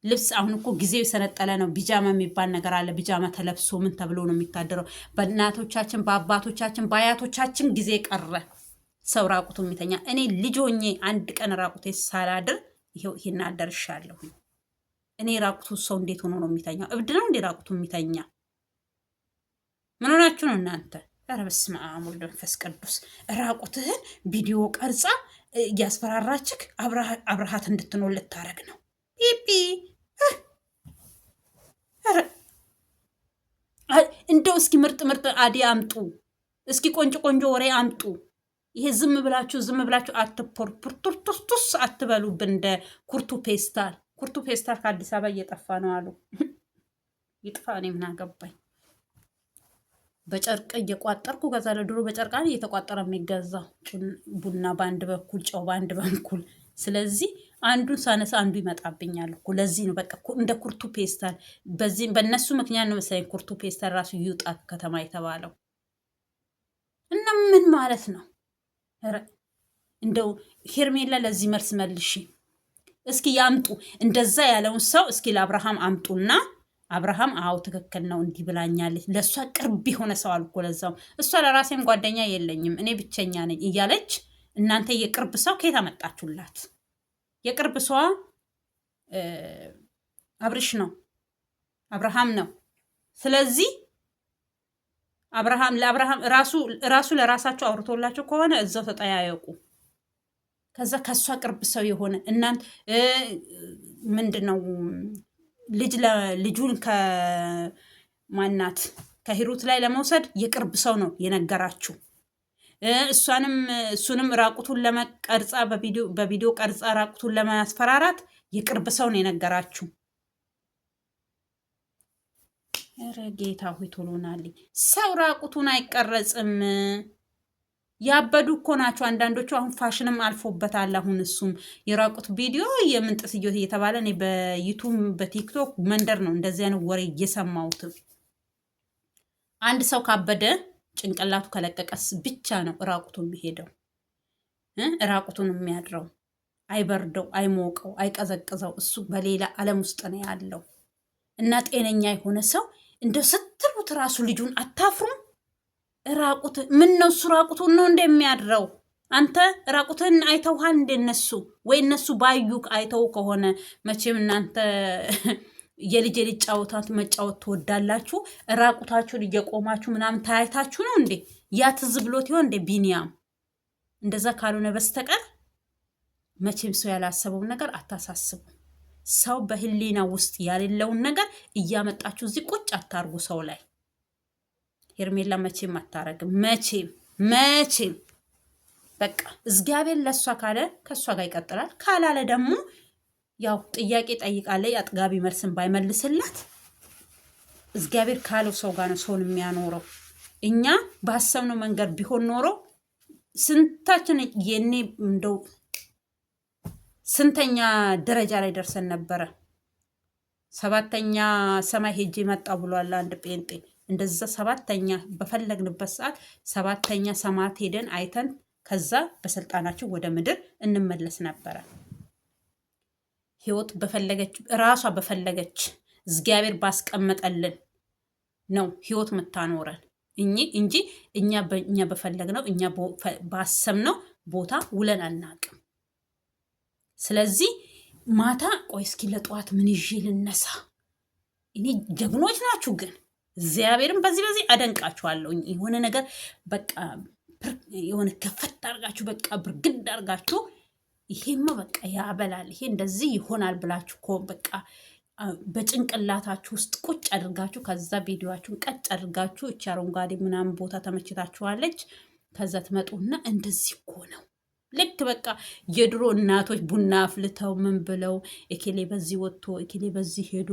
ልብስ አሁን እኮ ጊዜው የሰነጠለ ነው። ቢጃማ የሚባል ነገር አለ። ቢጃማ ተለብሶ ምን ተብሎ ነው የሚታደረው? በእናቶቻችን በአባቶቻችን በአያቶቻችን ጊዜ ቀረ ሰው ራቁቱን የሚተኛ። እኔ ልጅ ሆኜ አንድ ቀን ራቁቴ ሳላድር ይሄን አደርሻለሁ። እኔ ራቁቱ ሰው እንዴት ሆኖ ነው የሚተኛው? እብድ ነው እንዴ ራቁቱ የሚተኛ? ምን ሆናችሁ ነው እናንተ? ኧረ በስመ አብ ወወልድ ወመንፈስ ቅዱስ። ራቁትህን ቪዲዮ ቀርጻ እያስፈራራችክ አብረሃት እንድትኖር ልታረግ ነው። ፒፒ እንደው እስኪ ምርጥ አዲ አምጡ፣ እስኪ ቆንጆ ወሬ አምጡ። ይሄ ዝም ብላችሁ አትፖርቱርቱስ አትበሉብን። እንደ ኩርቱ ፔስታል ከአዲስ አበባ እየጠፋ ነው አሉ። ይጥፋ፣ እኔ ምን አገባኝ። በጨርቅ እየቋጠርኩ ከዛ ለድሮ በጨርቃን እየተቋጠረ የሚገዛው ቡና በአንድ በኩል ጨው በአንድ በኩል። ስለዚህ አንዱን ሳነሳ አንዱ ይመጣብኛል እኮ። ለዚህ ነው በቃ እንደ ኩርቱ ፔስታል። በእነሱ ምክንያት ነው መሰለኝ ኩርቱ ፔስታል ራሱ ይውጣ ከተማ የተባለው። እና ምን ማለት ነው? እንደው ሄርሜላ ለዚህ መልስ መልሺ እስኪ። ያምጡ እንደዛ ያለውን ሰው እስኪ ለአብርሃም አምጡና አብርሃም አዎ ትክክል ነው እንዲህ ብላኛለች። ለእሷ ቅርብ የሆነ ሰው አልኮ ለዛው እሷ ለራሴም ጓደኛ የለኝም እኔ ብቸኛ ነኝ እያለች እናንተ የቅርብ ሰው ከየት አመጣችሁላት? የቅርብ ሰዋ አብርሽ ነው አብርሃም ነው። ስለዚህ ለአብርሃም ራሱ ለራሳቸው አውርቶላቸው ከሆነ እዛው ተጠያየቁ። ከዛ ከሷ ቅርብ ሰው የሆነ እናንተ ምንድን ነው ልጁን ከማናት ከሂሩት ላይ ለመውሰድ የቅርብ ሰው ነው የነገራችሁ። እሱንም ራቁቱን ለመቀርጻ በቪዲዮ ቀርጻ ራቁቱን ለማስፈራራት የቅርብ ሰው ነው የነገራችሁ። ኧረ ጌታ ሆይ ቶሎናልኝ። ሰው ራቁቱን አይቀረጽም። ያበዱ እኮ ናቸው አንዳንዶቹ። አሁን ፋሽንም አልፎበታል። አሁን እሱም የራቁት ቪዲዮ የምንጥስዮት እየተባለ እኔ በዩቱብ በቲክቶክ መንደር ነው እንደዚህ አይነት ወሬ እየሰማሁት። አንድ ሰው ካበደ ጭንቅላቱ ከለቀቀስ ብቻ ነው ራቁቱን የሚሄደው ራቁቱን የሚያድረው። አይበርደው፣ አይሞቀው፣ አይቀዘቅዘው። እሱ በሌላ ዓለም ውስጥ ነው ያለው። እና ጤነኛ የሆነ ሰው እንደው ስትሉት ራሱ ልጁን አታፍሩም? ራቁት ምን ነው እሱ ራቁቱን ነው እንደሚያድረው? አንተ ራቁትን አይተውሃል እንደነሱ? ወይ እነሱ ባዩክ አይተው ከሆነ መቼም እናንተ የልጅ ጫወታት መጫወት ትወዳላችሁ። ራቁታችሁን እየቆማችሁ ምናምን ታያታችሁ ነው እንዴ? ያ ትዝ ብሎት ይሆን እንዴ ቢኒያም? እንደዛ ካልሆነ በስተቀር መቼም ሰው ያላሰበውን ነገር አታሳስቡ። ሰው በህሊና ውስጥ ያሌለውን ነገር እያመጣችሁ እዚህ ቁጭ አታርጉ ሰው ላይ። ሄርሜላ መቼም አታረግም። መቼም በቃ እግዚአብሔር ለእሷ ካለ ከእሷ ጋር ይቀጥላል። ካላለ ደግሞ ያው ጥያቄ ጠይቃለች። አጥጋቢ መልስን ባይመልስላት እግዚአብሔር ካለው ሰው ጋር ነው ሰውን የሚያኖረው። እኛ ባሰብነው መንገድ ቢሆን ኖሮ ስንታችን የኔ እንደው ስንተኛ ደረጃ ላይ ደርሰን ነበረ። 7ኛ ሰማይ ሄጄ መጣ ብሏል አንድ ጴንጤ። እንደዛ 7ኛ በፈለግንበት ሰዓት 7ኛ ሰማት ሄደን አይተን ከዛ በስልጣናችን ወደ ምድር እንመለስ ነበረ። ህይወት በፈለገች ራሷ በፈለገች እግዚአብሔር ባስቀመጠልን ነው ህይወት የምታኖረን እንጂ እኛ በፈለግነው እኛ ባሰብነው ቦታ ውለን አናቅም። ስለዚህ ማታ ቆይ እስኪ ለጠዋት ምን ይዤ ልነሳ? እኔ ጀግኖች ናችሁ ግን እግዚአብሔርን በዚህ አደንቃችኋለሁ። የሆነ ነገር በቃ የሆነ ከፈት አድርጋችሁ በቃ ብርግድ አድርጋችሁ ይሄማ በቃ ያበላል፣ ይሄ እንደዚህ ይሆናል ብላችሁ እኮ በቃ በጭንቅላታችሁ ውስጥ ቁጭ አድርጋችሁ ከዛ ቪዲዮአችሁን ቀጭ አድርጋችሁ እቺ አረንጓዴ ምናምን ቦታ ተመችታችኋለች። ከዛ ትመጡና እንደዚህ እኮ ነው። ልክ በቃ የድሮ እናቶች ቡና አፍልተው ምን ብለው እኬሌ በዚህ ወጥቶ እኬሌ በዚህ ሄዶ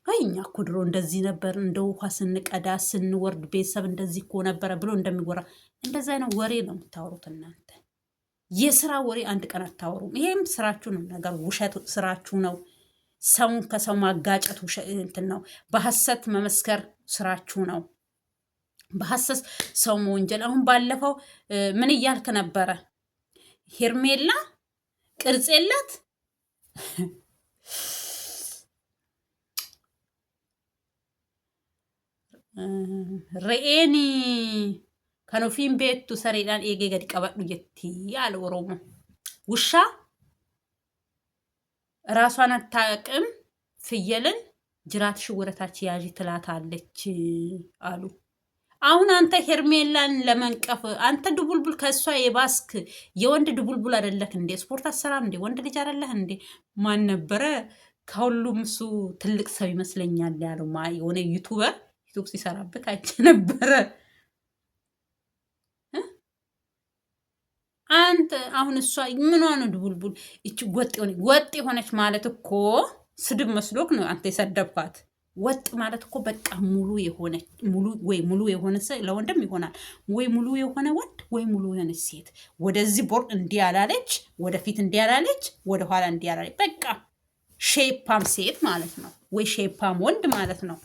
እኛ እኮ ድሮ እንደዚህ ነበር፣ እንደ ውሃ ስንቀዳ ስንወርድ ቤተሰብ እንደዚህ እኮ ነበረ ብሎ እንደሚወራ እንደዛ አይነት ወሬ ነው የምታወሩት እናንተ። የስራ ወሬ አንድ ቀን አታወሩም። ይሄም ስራችሁ ነው። ነገር ውሸት ስራችሁ ነው። ሰውን ከሰው ማጋጨት እንትን ነው። በሐሰት መመስከር ስራችሁ ነው። በሐሰት ሰው መወንጀል። አሁን ባለፈው ምን እያልክ ነበረ? ሄርሜላ ቅርጽ የላት re'een kan ofiin beektu sareedhaan eegee gadi qabadhu jetti yaala ኦሮሞ። ውሻ ራሷን አታውቅም፣ ፍየልን ጅራትሽ ወረታች ያዥ ትላታለች አሉ። አሁን አንተ ሄርሜላን ለመንቀፍ አንተ ድቡልቡል ከእሷ የባስክ የወንድ ድቡልቡል አይደለህ እንዴ? ስፖርት አሰራም እንዴ? ወንድ ልጅ አይደለህ እንዴ? ማን ነበረ ከሁሉም እሱ ትልቅ ሰው ይመስለኛል ያለው የሆነ ዩቱበር ቲክቶክ ሲሰራበት አይቼ ነበረ። አንተ አሁን እሷ ምኗ ነው ድቡልቡል? እቺ ወጥ የሆነች ማለት እኮ ስድብ መስሎክ ነው አንተ የሰደብኳት። ወጥ ማለት እኮ በቃ ሙሉ የሆነ ሙሉ የሆነ ሰው ለወንድም ይሆናል ወይ ሙሉ የሆነ ወንድ ወይ ሙሉ የሆነች ሴት። ወደዚህ ቦርድ እንዲያላለች፣ ወደፊት እንዲያላለች፣ ወደኋላ እንዲያላለች። በቃ ሼፓም ሴት ማለት ነው ወይ ሼፓም ወንድ ማለት ነው።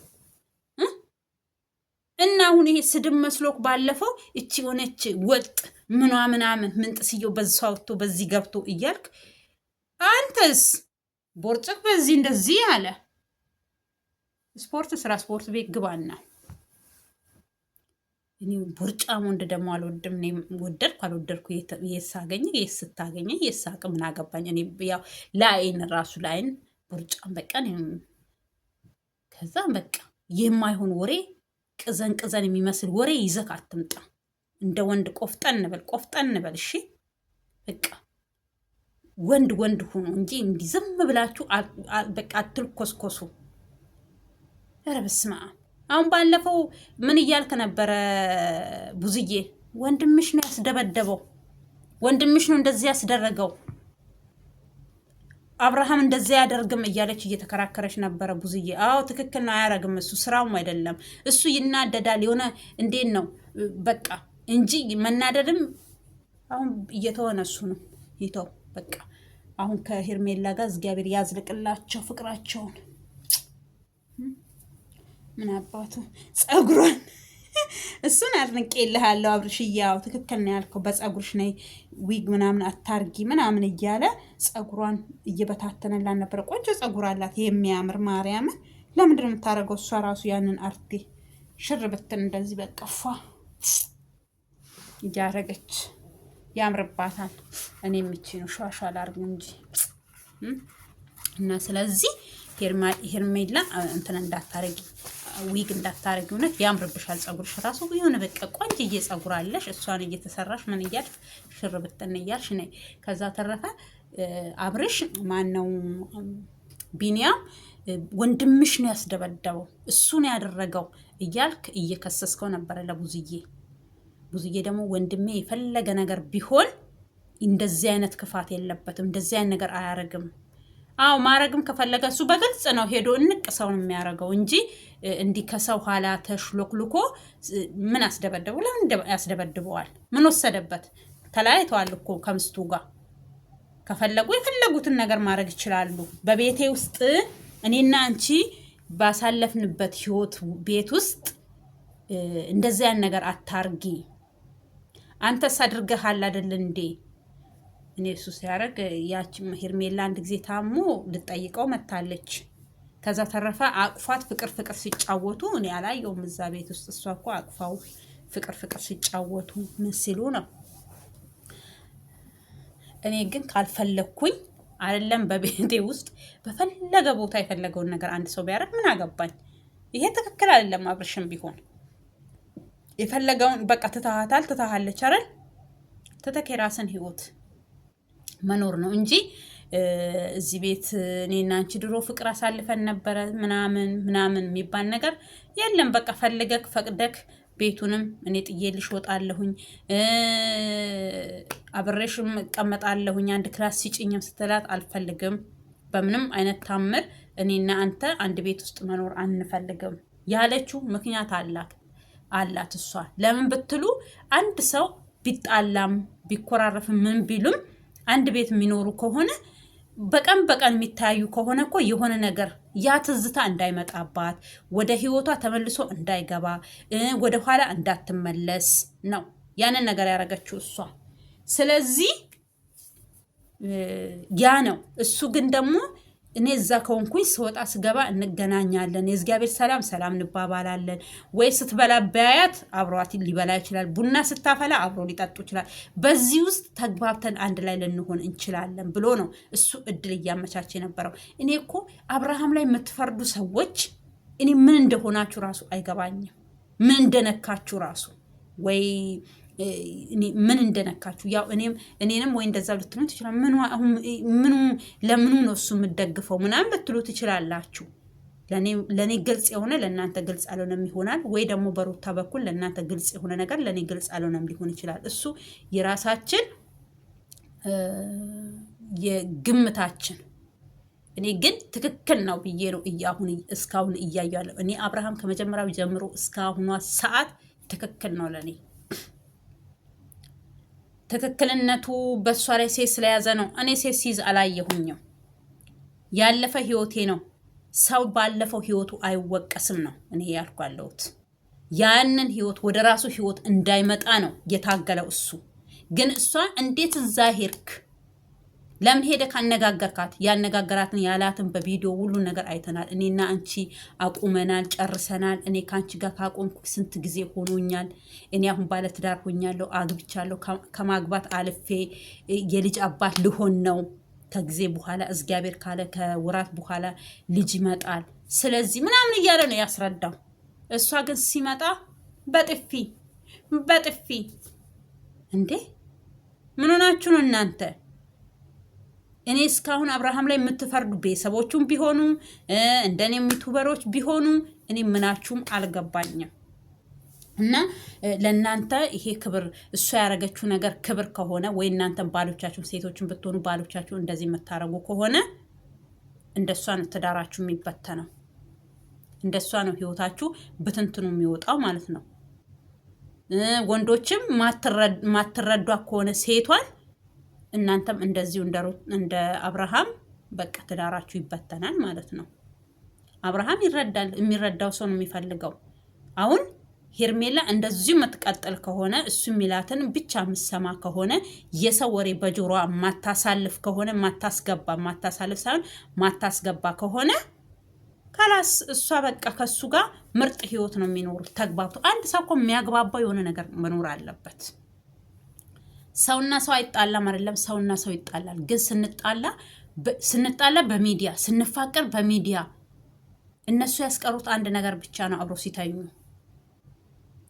እና አሁን ይሄ ስድብ መስሎክ ባለፈው እቺ ሆነች ወጥ ምኗ ምናምን ምንጥስየው በዛው ወጥቶ በዚህ ገብቶ እያልክ አንተስ ቦርጭክ በዚህ እንደዚህ አለ። ስፖርት ስራ፣ ስፖርት ቤት ግባና። እኔ ቦርጫም ወንድ ደግሞ አልወድም። እኔ ወደድኩ አልወደድኩ የሳገኘ የስታገኘ የሳቅ ምን አገባኝ። እኔ ያው ለአይን ራሱ ለአይን ቦርጫም በቃ ከዛ በቃ የማይሆን ወሬ ቅዘን የሚመስል ወሬ ይዘህ አትምጣ። እንደ ወንድ ቆፍጠን በል እሺ። በቃ ወንድ ሁኑ እንጂ እንዲህ ዝም ብላችሁ በቃ አትልኮስኮሱ። ኧረ በስመ አብ። አሁን ባለፈው ምን እያልክ ነበረ ቡዝዬ? ወንድምሽ ነው ያስደበደበው። ወንድምሽ ነው እንደዚህ ያስደረገው። አብርሃም እንደዚህ ያደርግም እያለች እየተከራከረች ነበረ ቡዝዬ። አዎ ትክክል ነው፣ አያረግም። እሱ ስራውም አይደለም። እሱ ይናደዳል የሆነ እንዴት ነው በቃ እንጂ መናደድም አሁን እየተወነ እሱ ነው ይተው በቃ። አሁን ከሄርሜላ ጋር እግዚአብሔር ያዝልቅላቸው ፍቅራቸውን። ምን አባቱ ጸጉሯን እሱን አድንቄልሃለሁ አብርሽያው፣ ትክክል ነው ያልከው። በጸጉርሽ ነይ ዊግ ምናምን አታርጊ ምናምን እያለ ጸጉሯን እየበታተነላን ነበረ። ቆንጆ ጸጉር አላት የሚያምር ማርያምን። ለምንድን ነው የምታደርገው እሷ ራሱ ያንን አርቴ ሽር ብትን እንደዚህ በቀፏ እያረገች ያምርባታል። እኔ የምቺ ነው ሻሻ ላርግ እንጂ እና ስለዚህ ሄርሜላ እንትን እንዳታረጊ ዊግ እንዳታረጊ። እውነት ያምርብሻል ጸጉርሽ ራሱ የሆነ በቃ ቆንጆዬ ጸጉር አለሽ። እሷን እየተሰራሽ ምን እያልሽ ሽር ብትን እያልሽ ነይ። ከዛ ተረፈ አብርሽ ማነው ቢኒያም ወንድምሽ ነው ያስደበደበው እሱ ነው ያደረገው እያልክ እየከሰስከው ነበረ ለቡዝዬ። ቡዝዬ ደግሞ ወንድሜ የፈለገ ነገር ቢሆን እንደዚህ አይነት ክፋት የለበትም፣ እንደዚህ አይነት ነገር አያረግም። አዎ ማረግም ከፈለገ እሱ በግልጽ ነው ሄዶ እንቅ ሰው ነው የሚያረገው እንጂ እንዲህ ከሰው ኋላ ተሽሎክልኮ ምን አስደበደበው? ለምን ያስደበድበዋል? ምን ወሰደበት? ተለያይተዋል እኮ ከምስቱ ጋር። ከፈለጉ የፈለጉትን ነገር ማድረግ ይችላሉ። በቤቴ ውስጥ እኔና አንቺ ባሳለፍንበት ህይወት ቤት ውስጥ እንደዚህ ያን ነገር አታርጊ። አንተስ አድርገሃል አይደል እንዴ? እኔ እሱ ሲያደርግ ያቺ ሄርሜላ አንድ ጊዜ ታሞ ልጠይቀው መታለች። ከዛ ተረፈ አቅፏት ፍቅር ሲጫወቱ እኔ አላየውም እዛ ቤት ውስጥ። እሷ እኮ አቅፋው ፍቅር ሲጫወቱ ምን ሲሉ ነው። እኔ ግን ካልፈለኩኝ አይደለም በቤቴ ውስጥ በፈለገ ቦታ የፈለገውን ነገር አንድ ሰው ቢያደርግ ምን አገባኝ? ይሄ ትክክል አይደለም። አብርሽም ቢሆን የፈለገውን በቃ ትታሃለች አይደል? ተተክ የራስን ህይወት መኖር ነው እንጂ እዚህ ቤት እኔና አንቺ ድሮ ፍቅር አሳልፈን ነበረ ምናምን የሚባል ነገር የለም። በቃ ፈልገክ ፈቅደክ ቤቱንም እኔ ጥዬልሽ ወጣለሁኝ፣ አብሬሽም እቀመጣለሁኝ። አንድ ክላስ ሲጭኝም ስትላት አልፈልግም፣ በምንም አይነት ታምር እኔና አንተ አንድ ቤት ውስጥ መኖር አንፈልግም ያለችው ምክንያት አላት እሷ። ለምን ብትሉ አንድ ሰው ቢጣላም ቢኮራረፍም ምን ቢሉም አንድ ቤት የሚኖሩ ከሆነ በቀን የሚታዩ ከሆነ እኮ የሆነ ነገር ያ ትዝታ እንዳይመጣባት ወደ ህይወቷ ተመልሶ እንዳይገባ ወደ ኋላ እንዳትመለስ ነው ያንን ነገር ያደረገችው እሷ። ስለዚህ ያ ነው እሱ። ግን ደግሞ እኔ እዛ ከሆንኩኝ ስወጣ ስገባ እንገናኛለን፣ የእግዚአብሔር ሰላም እንባባላለን። ወይ ስትበላ በያት አብሯት ሊበላ ይችላል፣ ቡና ስታፈላ አብሮ ሊጠጡ ይችላል። በዚህ ውስጥ ተግባብተን አንድ ላይ ልንሆን እንችላለን ብሎ ነው እሱ እድል እያመቻች የነበረው። እኔ እኮ አብርሃም ላይ የምትፈርዱ ሰዎች እኔ ምን እንደሆናችሁ ራሱ አይገባኝም። ምን እንደነካችሁ ራሱ ወይ ምን እንደነካችሁ ያው እኔንም ወይ እንደዛ ልትሉ ትችላል። ለምኑ ነው እሱ የምደግፈው ምናምን ልትሉ ትችላላችሁ። ለኔ ግልጽ የሆነ ለእናንተ ግልጽ አልሆነም ይሆናል። ወይ ደግሞ በሩታ በኩል ለእናንተ ግልጽ የሆነ ነገር ለኔ ግልጽ አልሆነም ሊሆን ይችላል። እሱ የራሳችን የግምታችን። እኔ ግን ትክክል ነው ብዬ ነው እስካሁን እያያለሁ። እኔ አብርሃም ከመጀመሪያው ጀምሮ እስካሁኗ ሰዓት ትክክል ነው ለኔ። ትክክልነቱ በእሷ ላይ ሴት ስለያዘ ነው። እኔ ሴት ሲይዝ አላየሁኝም። ያለፈ ህይወቴ ነው። ሰው ባለፈው ህይወቱ አይወቀስም ነው እኔ ያልኩ ያለሁት። ያንን ህይወት ወደ ራሱ ህይወት እንዳይመጣ ነው የታገለው እሱ። ግን እሷ እንዴት እዛ ሄድክ? ለምን ሄደ ካነጋገርካት? ያነጋገራትን ያላትን በቪዲዮ ሁሉ ነገር አይተናል። እኔና አንቺ አቁመናል፣ ጨርሰናል። እኔ ከአንቺ ጋር ካቆምኩ ስንት ጊዜ ሆኖኛል። እኔ አሁን ባለትዳር ሆኛለሁ፣ አግብቻለሁ። ከማግባት አልፌ የልጅ አባት ልሆን ነው። ከጊዜ በኋላ እግዚአብሔር ካለ ከወራት በኋላ ልጅ ይመጣል። ስለዚህ ምናምን እያለ ነው ያስረዳው። እሷ ግን ሲመጣ በጥፊ እንዴ! ምን ሆናችሁ ነው እናንተ? እኔ እስካሁን አብርሃም ላይ የምትፈርዱ ቤተሰቦቹም ቢሆኑ እንደኔ ዩቱበሮች ቢሆኑ እኔ ምናችሁም አልገባኝም። እና ለእናንተ ይሄ ክብር እሷ ያደረገችው ነገር ክብር ከሆነ ወይ እናንተን ባሎቻችሁ ሴቶችን ብትሆኑ ባሎቻችሁ እንደዚህ የምታረጉ ከሆነ እንደሷ ነው ትዳራችሁ የሚበተነው። እንደሷ ነው ህይወታችሁ ብትንትኑ የሚወጣው ማለት ነው። ወንዶችም ማትረዷ ከሆነ ሴቷን እናንተም እንደዚሁ እንደ አብርሃም በቃ ትዳራችሁ ይበተናል ማለት ነው። አብርሃም ይረዳል። የሚረዳው ሰው ነው የሚፈልገው። አሁን ሄርሜላ እንደዚሁ የምትቀጥል ከሆነ እሱ የሚላትን ብቻ የምትሰማ ከሆነ የሰው ወሬ በጆሮዋ ማታሳልፍ ከሆነ ማታሳልፍ ሳይሆን ማታስገባ ከሆነ ካላስ እሷ በቃ ከሱ ጋር ምርጥ ህይወት ነው የሚኖሩት ተግባብቶ። አንድ ሰው እኮ የሚያግባባው የሆነ ነገር መኖር አለበት። ሰውና ሰው አይጣላም አይደለም፣ ሰውና ሰው ይጣላል። ግን ስንጣላ በሚዲያ ስንፋቀር በሚዲያ እነሱ ያስቀሩት አንድ ነገር ብቻ ነው፣ አብሮ ሲተኙ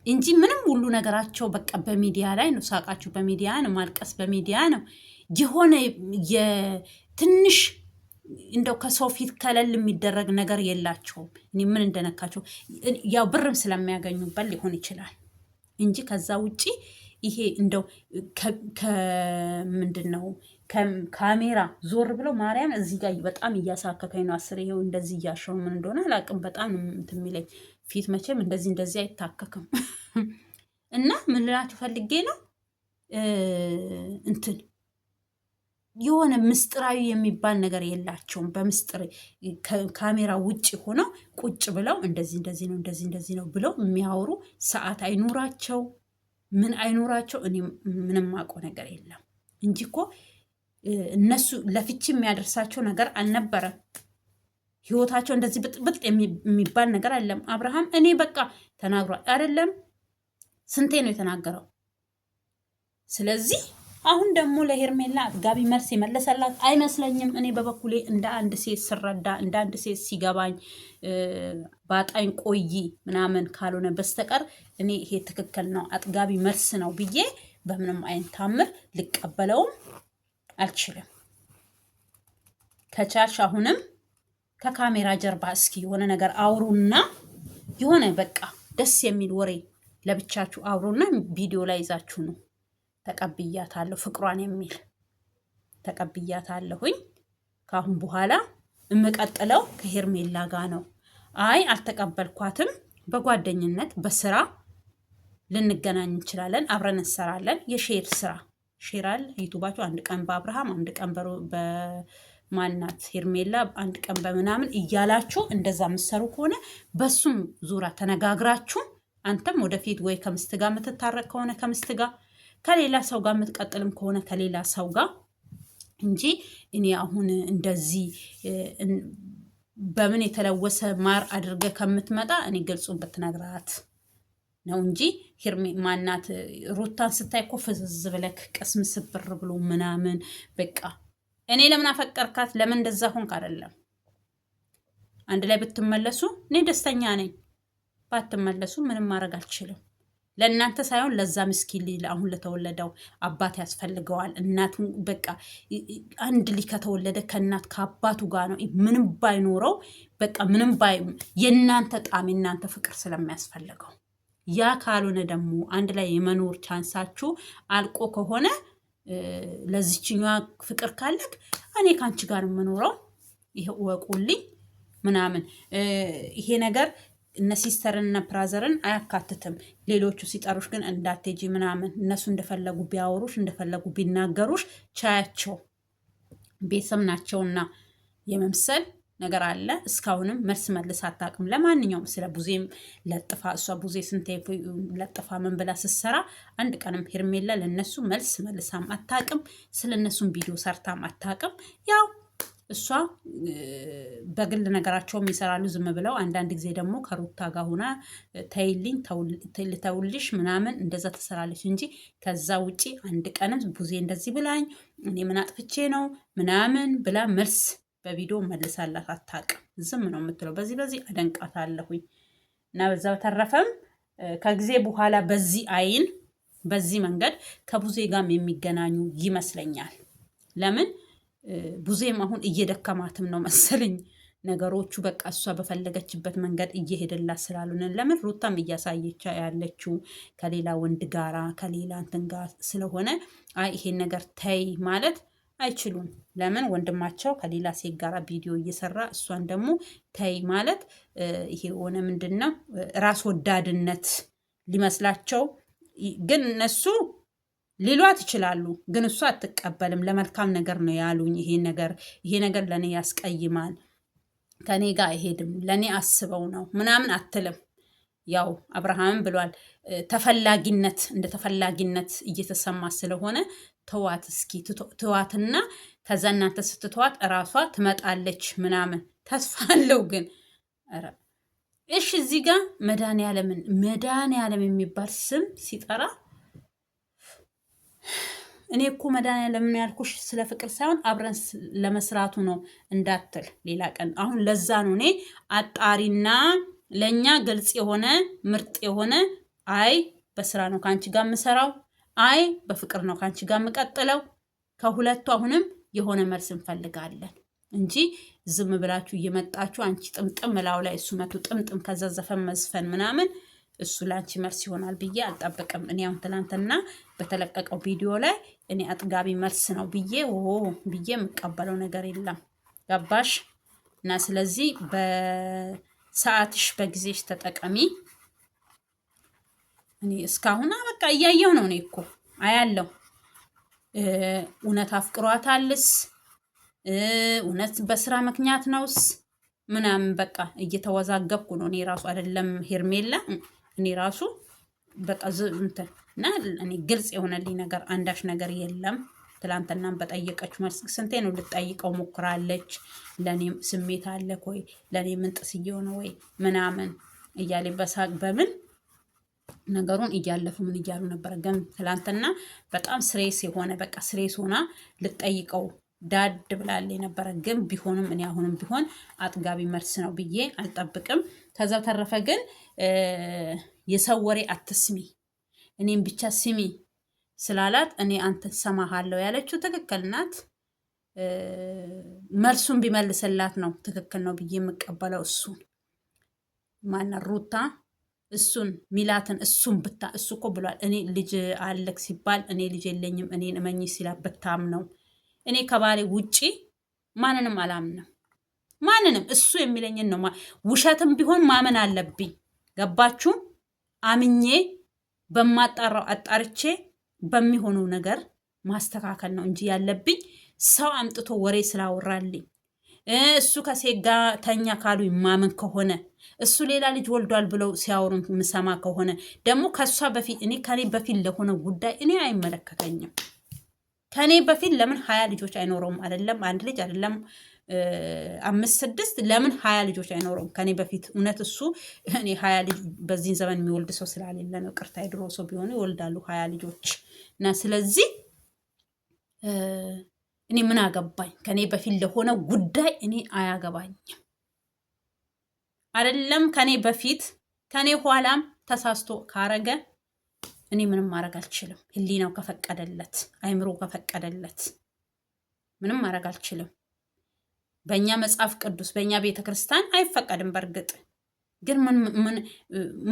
እንጂ ምንም ሁሉ ነገራቸው በቃ በሚዲያ ላይ ነው። ሳቃችሁ በሚዲያ ነው፣ ማልቀስ በሚዲያ ነው። የሆነ የትንሽ እንደው ከሰው ፊት ከለል የሚደረግ ነገር የላቸውም። እኔ ምን እንደነካቸው ያው ብርም ስለሚያገኙበት ሊሆን ይችላል እንጂ ከዛ ውጪ ይሄ እንደው ከምንድን ነው ካሜራ ዞር ብለው ማርያም እዚህ ጋር በጣም እያሳከከኝ ነው። አስር ይሄው እንደዚህ እያሸው ምን እንደሆነ አላውቅም። በጣም እንትን የሚለኝ ፊት መቼም እንደዚህ አይታከክም። እና ምን ልላችሁ ፈልጌ ነው እንትን የሆነ ምስጢራዊ የሚባል ነገር የላቸውም። በምስጢር ካሜራ ውጭ ሆነው ቁጭ ብለው እንደዚህ ነው እንደዚህ ነው ብለው የሚያወሩ ሰዓት አይኖራቸው ምን አይኖራቸው። እኔ ምንም አውቀው ነገር የለም እንጂ እኮ እነሱ ለፍቺ የሚያደርሳቸው ነገር አልነበረም። ህይወታቸው እንደዚህ ብጥብጥ የሚባል ነገር አለም። አብርሃም እኔ በቃ ተናግሯል አይደለም፣ ስንቴ ነው የተናገረው። ስለዚህ አሁን ደግሞ ለሄርሜላ አጥጋቢ መልስ የመለሰላት አይመስለኝም። እኔ በበኩሌ እንደ አንድ ሴት ስረዳ እንደ አንድ ሴት ሲገባኝ ባጣኝ ቆይ ምናምን ካልሆነ በስተቀር እኔ ይሄ ትክክል ነው አጥጋቢ መልስ ነው ብዬ በምንም አይነት ታምር ልቀበለውም አልችልም። ከቻልሽ አሁንም ከካሜራ ጀርባ እስኪ የሆነ ነገር አውሩና የሆነ በቃ ደስ የሚል ወሬ ለብቻችሁ አውሩና ቪዲዮ ላይ ይዛችሁ ነው ተቀብያታለሁ ፍቅሯን የሚል ተቀብያታለሁኝ። ከአሁን በኋላ የምቀጥለው ከሄርሜላ ጋር ነው። አይ አልተቀበልኳትም፣ በጓደኝነት በስራ ልንገናኝ እንችላለን፣ አብረን እንሰራለን። የሼር ስራ ሼራል ዩቱባችሁ አንድ ቀን በአብርሃም አንድ ቀን በማናት ሄርሜላ አንድ ቀን በምናምን እያላችሁ እንደዛ የምትሰሩ ከሆነ በሱም ዙራ ተነጋግራችሁ አንተም ወደፊት ወይ ከምስት ጋር የምትታረቅ ከሆነ ከምስት ጋር ከሌላ ሰው ጋር የምትቀጥልም ከሆነ ከሌላ ሰው ጋር እንጂ እኔ አሁን እንደዚህ በምን የተለወሰ ማር አድርገ ከምትመጣ እኔ ገልጹን ብትነግራት ነው እንጂ ማናት ሩታን ስታይ እኮ ፍዝዝ ብለክ ቅስም ስብር ብሎ ምናምን በቃ እኔ ለምን አፈቀርካት ለምን እንደዛ ሆንክ አይደለም። አንድ ላይ ብትመለሱ እኔ ደስተኛ ነኝ። ባትመለሱ ምንም ማድረግ አልችልም። ለእናንተ ሳይሆን ለዛ ምስኪን ልጅ አሁን ለተወለደው አባት ያስፈልገዋል። እናቱ በቃ አንድ ልጅ ከተወለደ ከእናት ከአባቱ ጋር ነው። ምንም ባይኖረው በቃ ምንም የእናንተ ጣም የእናንተ ፍቅር ስለሚያስፈልገው፣ ያ ካልሆነ ደግሞ አንድ ላይ የመኖር ቻንሳችሁ አልቆ ከሆነ ለዚችኛዋ ፍቅር ካለክ እኔ ከአንቺ ጋር የምኖረው ይሄ እወቁልኝ ምናምን ይሄ ነገር እነ ሲስተርንና ፕራዘርን አያካትትም። ሌሎቹ ሲጠሩሽ ግን እንዳትሄጂ ምናምን እነሱ እንደፈለጉ ቢያወሩሽ እንደፈለጉ ቢናገሩሽ ቻያቸው ቤተሰብ ናቸውና የመምሰል ነገር አለ። እስካሁንም መልስ መልስ አታውቅም። ለማንኛውም ስለ ቡዜም ለጥፋ እሷ ቡዜ ስንቴ ለጥፋ ምን ብላ ስትሰራ አንድ ቀንም ሄርሜላ ለነሱ መልስ መልሳም አታውቅም። ስለነሱም ቪዲዮ ሰርታም አታውቅም። ያው እሷ በግል ነገራቸውም ይሰራሉ ዝም ብለው። አንዳንድ ጊዜ ደግሞ ከሩታ ጋር ሆና ተይልኝ ተውልሽ ምናምን እንደዛ ትሰራለች እንጂ ከዛ ውጪ አንድ ቀንም ቡዜ እንደዚህ ብላኝ እኔ ምን አጥፍቼ ነው ምናምን ብላ መልስ በቪዲዮ መልሳላት አታውቅም። ዝም ነው የምትለው። በዚህ አደንቃታለሁኝ። እና በዛ በተረፈም ከጊዜ በኋላ በዚህ አይን በዚህ መንገድ ከቡዜ ጋርም የሚገናኙ ይመስለኛል። ለምን ቡዜም አሁን እየደከማትም ነው መሰለኝ። ነገሮቹ በቃ እሷ በፈለገችበት መንገድ እየሄደላት ስላሉን ለምን ሩታም እያሳየች ያለችው ከሌላ ወንድ ጋራ ከሌላ እንትን ጋር ስለሆነ አይ ይሄን ነገር ተይ ማለት አይችሉም። ለምን ወንድማቸው ከሌላ ሴት ጋር ቪዲዮ እየሰራ እሷን ደግሞ ተይ ማለት ይሄ ሆነ ምንድን ነው ራስ ወዳድነት ሊመስላቸው፣ ግን እነሱ ሊሏት ይችላሉ። ግን እሷ አትቀበልም። ለመልካም ነገር ነው ያሉኝ። ይሄ ነገር ለእኔ ያስቀይማል፣ ከኔ ጋር አይሄድም፣ ለእኔ አስበው ነው ምናምን አትልም። ያው አብርሃምም ብሏል ተፈላጊነት እንደ ተፈላጊነት እየተሰማ ስለሆነ ተዋት እስኪ ተዋትና ከዛ እናንተ ስትተዋት እራሷ ትመጣለች ምናምን ተስፋ አለው። ግን እሺ እዚህ ጋር መድኃኒዓለም የሚባል ስም ሲጠራ እኔ እኮ መድኃኒዓለም ያልኩሽ ስለ ፍቅር ሳይሆን አብረን ለመስራቱ ነው እንዳትል ሌላ ቀን። አሁን ለዛ ነው እኔ አጣሪና ለእኛ ግልጽ የሆነ ምርጥ የሆነ አይ በስራ ነው ከአንቺ ጋር የምሰራው፣ አይ በፍቅር ነው ከአንቺ ጋር የምቀጥለው፣ ከሁለቱ አሁንም የሆነ መልስ እንፈልጋለን እንጂ ዝም ብላችሁ እየመጣችሁ አንቺ ጥምጥም እላው ላይ እሱ መቶ ጥምጥም ከዛ ዘፈን መዝፈን ምናምን እሱ ላንቺ መልስ ይሆናል ብዬ አልጠብቅም። እኔ አሁን ትናንትና በተለቀቀው ቪዲዮ ላይ እኔ አጥጋቢ መልስ ነው ብዬ የምቀበለው ነገር የለም። ገባሽ? እና ስለዚህ በሰዓትሽ በጊዜሽ ተጠቀሚ። እኔ እስካሁን በቃ እያየው ነው። እኔ እኮ አያለው እውነት አፍቅሯታልስ እውነት በስራ ምክንያት ነውስ ምናምን በቃ እየተወዛገብኩ ነው። እኔ ራሱ አይደለም ሄርሜላ እኔ ራሱ በቃ እንትን እና እኔ ግልጽ የሆነልኝ ነገር አንዳች ነገር የለም። ትላንትናም በጠየቀች መልስ ስንቴ ነው ልጠይቀው ሞክራለች። ለእኔ ስሜት አለ ወይ ለእኔ ምንጥስ እየሆነ ወይ ምናምን እያለ በሳቅ በምን ነገሩን እያለፉ ምን እያሉ ነበረ። ግን ትላንትና በጣም ስሬስ የሆነ በቃ ስሬስ ሆና ልጠይቀው ዳድ ብላለ ነበረ። ግን ቢሆንም እኔ አሁንም ቢሆን አጥጋቢ መልስ ነው ብዬ አልጠብቅም። ከዛ ተረፈ ግን የሰው ወሬ አትስሚ እኔም ብቻ ስሚ ስላላት እኔ አንተን ሰማሃለሁ ያለችው ትክክል ናት። መልሱን ቢመልስላት ነው ትክክል ነው ብዬ የምቀበለው። እሱን ማና ሩታ እሱን ሚላትን እሱን እሱ እኮ ብሏል እኔ ልጅ አለክ ሲባል እኔ ልጅ የለኝም እኔን እመኝ ሲላት ብታም ነው እኔ ከባሌ ውጪ ማንንም አላምንም። ማንንም እሱ የሚለኝን ነው። ውሸትም ቢሆን ማመን አለብኝ። ገባችሁ? አምኜ በማጣራው አጣርቼ በሚሆነው ነገር ማስተካከል ነው እንጂ ያለብኝ ሰው አምጥቶ ወሬ ስላወራልኝ እሱ ከሴት ጋር ተኛ ካሉ ማመን ከሆነ እሱ ሌላ ልጅ ወልዷል ብለው ሲያወሩ ምሰማ ከሆነ ደግሞ ከሷ በፊት ከኔ በፊት ለሆነ ጉዳይ እኔ አይመለከተኝም። ከኔ በፊት ለምን 20 ልጆች አይኖረውም? አይደለም አንድ ልጅ አይደለም 5 6 ለምን 20 ልጆች አይኖረውም ከኔ በፊት? እውነት እሱ እኔ 20 ልጅ በዚህ ዘመን የሚወልድ ሰው ስላሌለ ነው። ቅርታ ድሮ ሰው ቢሆኑ ይወልዳሉ 20 ልጆች እና ስለዚህ እኔ ምን አገባኝ? ከኔ በፊት ለሆነ ጉዳይ እኔ አያገባኝም። አይደለም ከኔ በፊት ከኔ ኋላም ተሳስቶ ካረገ እኔ ምንም ማድረግ አልችልም። ህሊናው ከፈቀደለት አይምሮ ከፈቀደለት ምንም ማድረግ አልችልም። በእኛ መጽሐፍ ቅዱስ በእኛ ቤተክርስቲያን አይፈቀድም። በእርግጥ ግን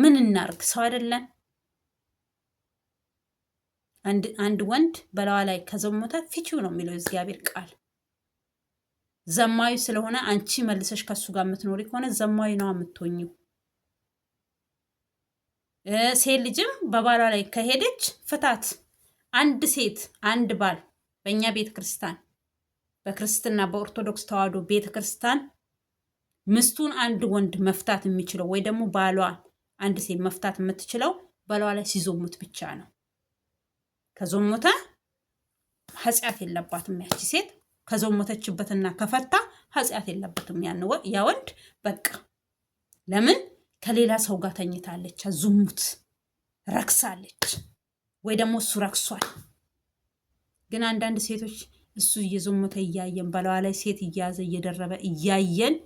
ምን እናርግ? ሰው አይደለን? አንድ ወንድ በላዋ ላይ ከዘሞተ ፍቺው ነው የሚለው እግዚአብሔር ቃል። ዘማዊ ስለሆነ አንቺ መልሰሽ ከሱ ጋር የምትኖሪ ከሆነ ዘማዊ ነው የምትሆኚው። ሴት ልጅም በባሏ ላይ ከሄደች ፍታት። አንድ ሴት አንድ ባል በእኛ ቤተክርስቲያን በክርስትና በኦርቶዶክስ ተዋህዶ ቤተክርስቲያን ምስቱን አንድ ወንድ መፍታት የሚችለው ወይ ደግሞ ባሏን አንድ ሴት መፍታት የምትችለው ባሏ ላይ ሲዞሙት ብቻ ነው። ከዞሞተ ኃጢአት የለባትም ያቺ ሴት። ከዞሞተችበትና ከፈታ ኃጢአት የለበትም ያ ወንድ። በቃ ለምን ከሌላ ሰው ጋር ተኝታለች፣ ዝሙት ረክሳለች፣ ወይ ደግሞ እሱ ረክሷል። ግን አንዳንድ ሴቶች እሱ እየዞመተ እያየን በላዋ ላይ ሴት እያያዘ እየደረበ እያየን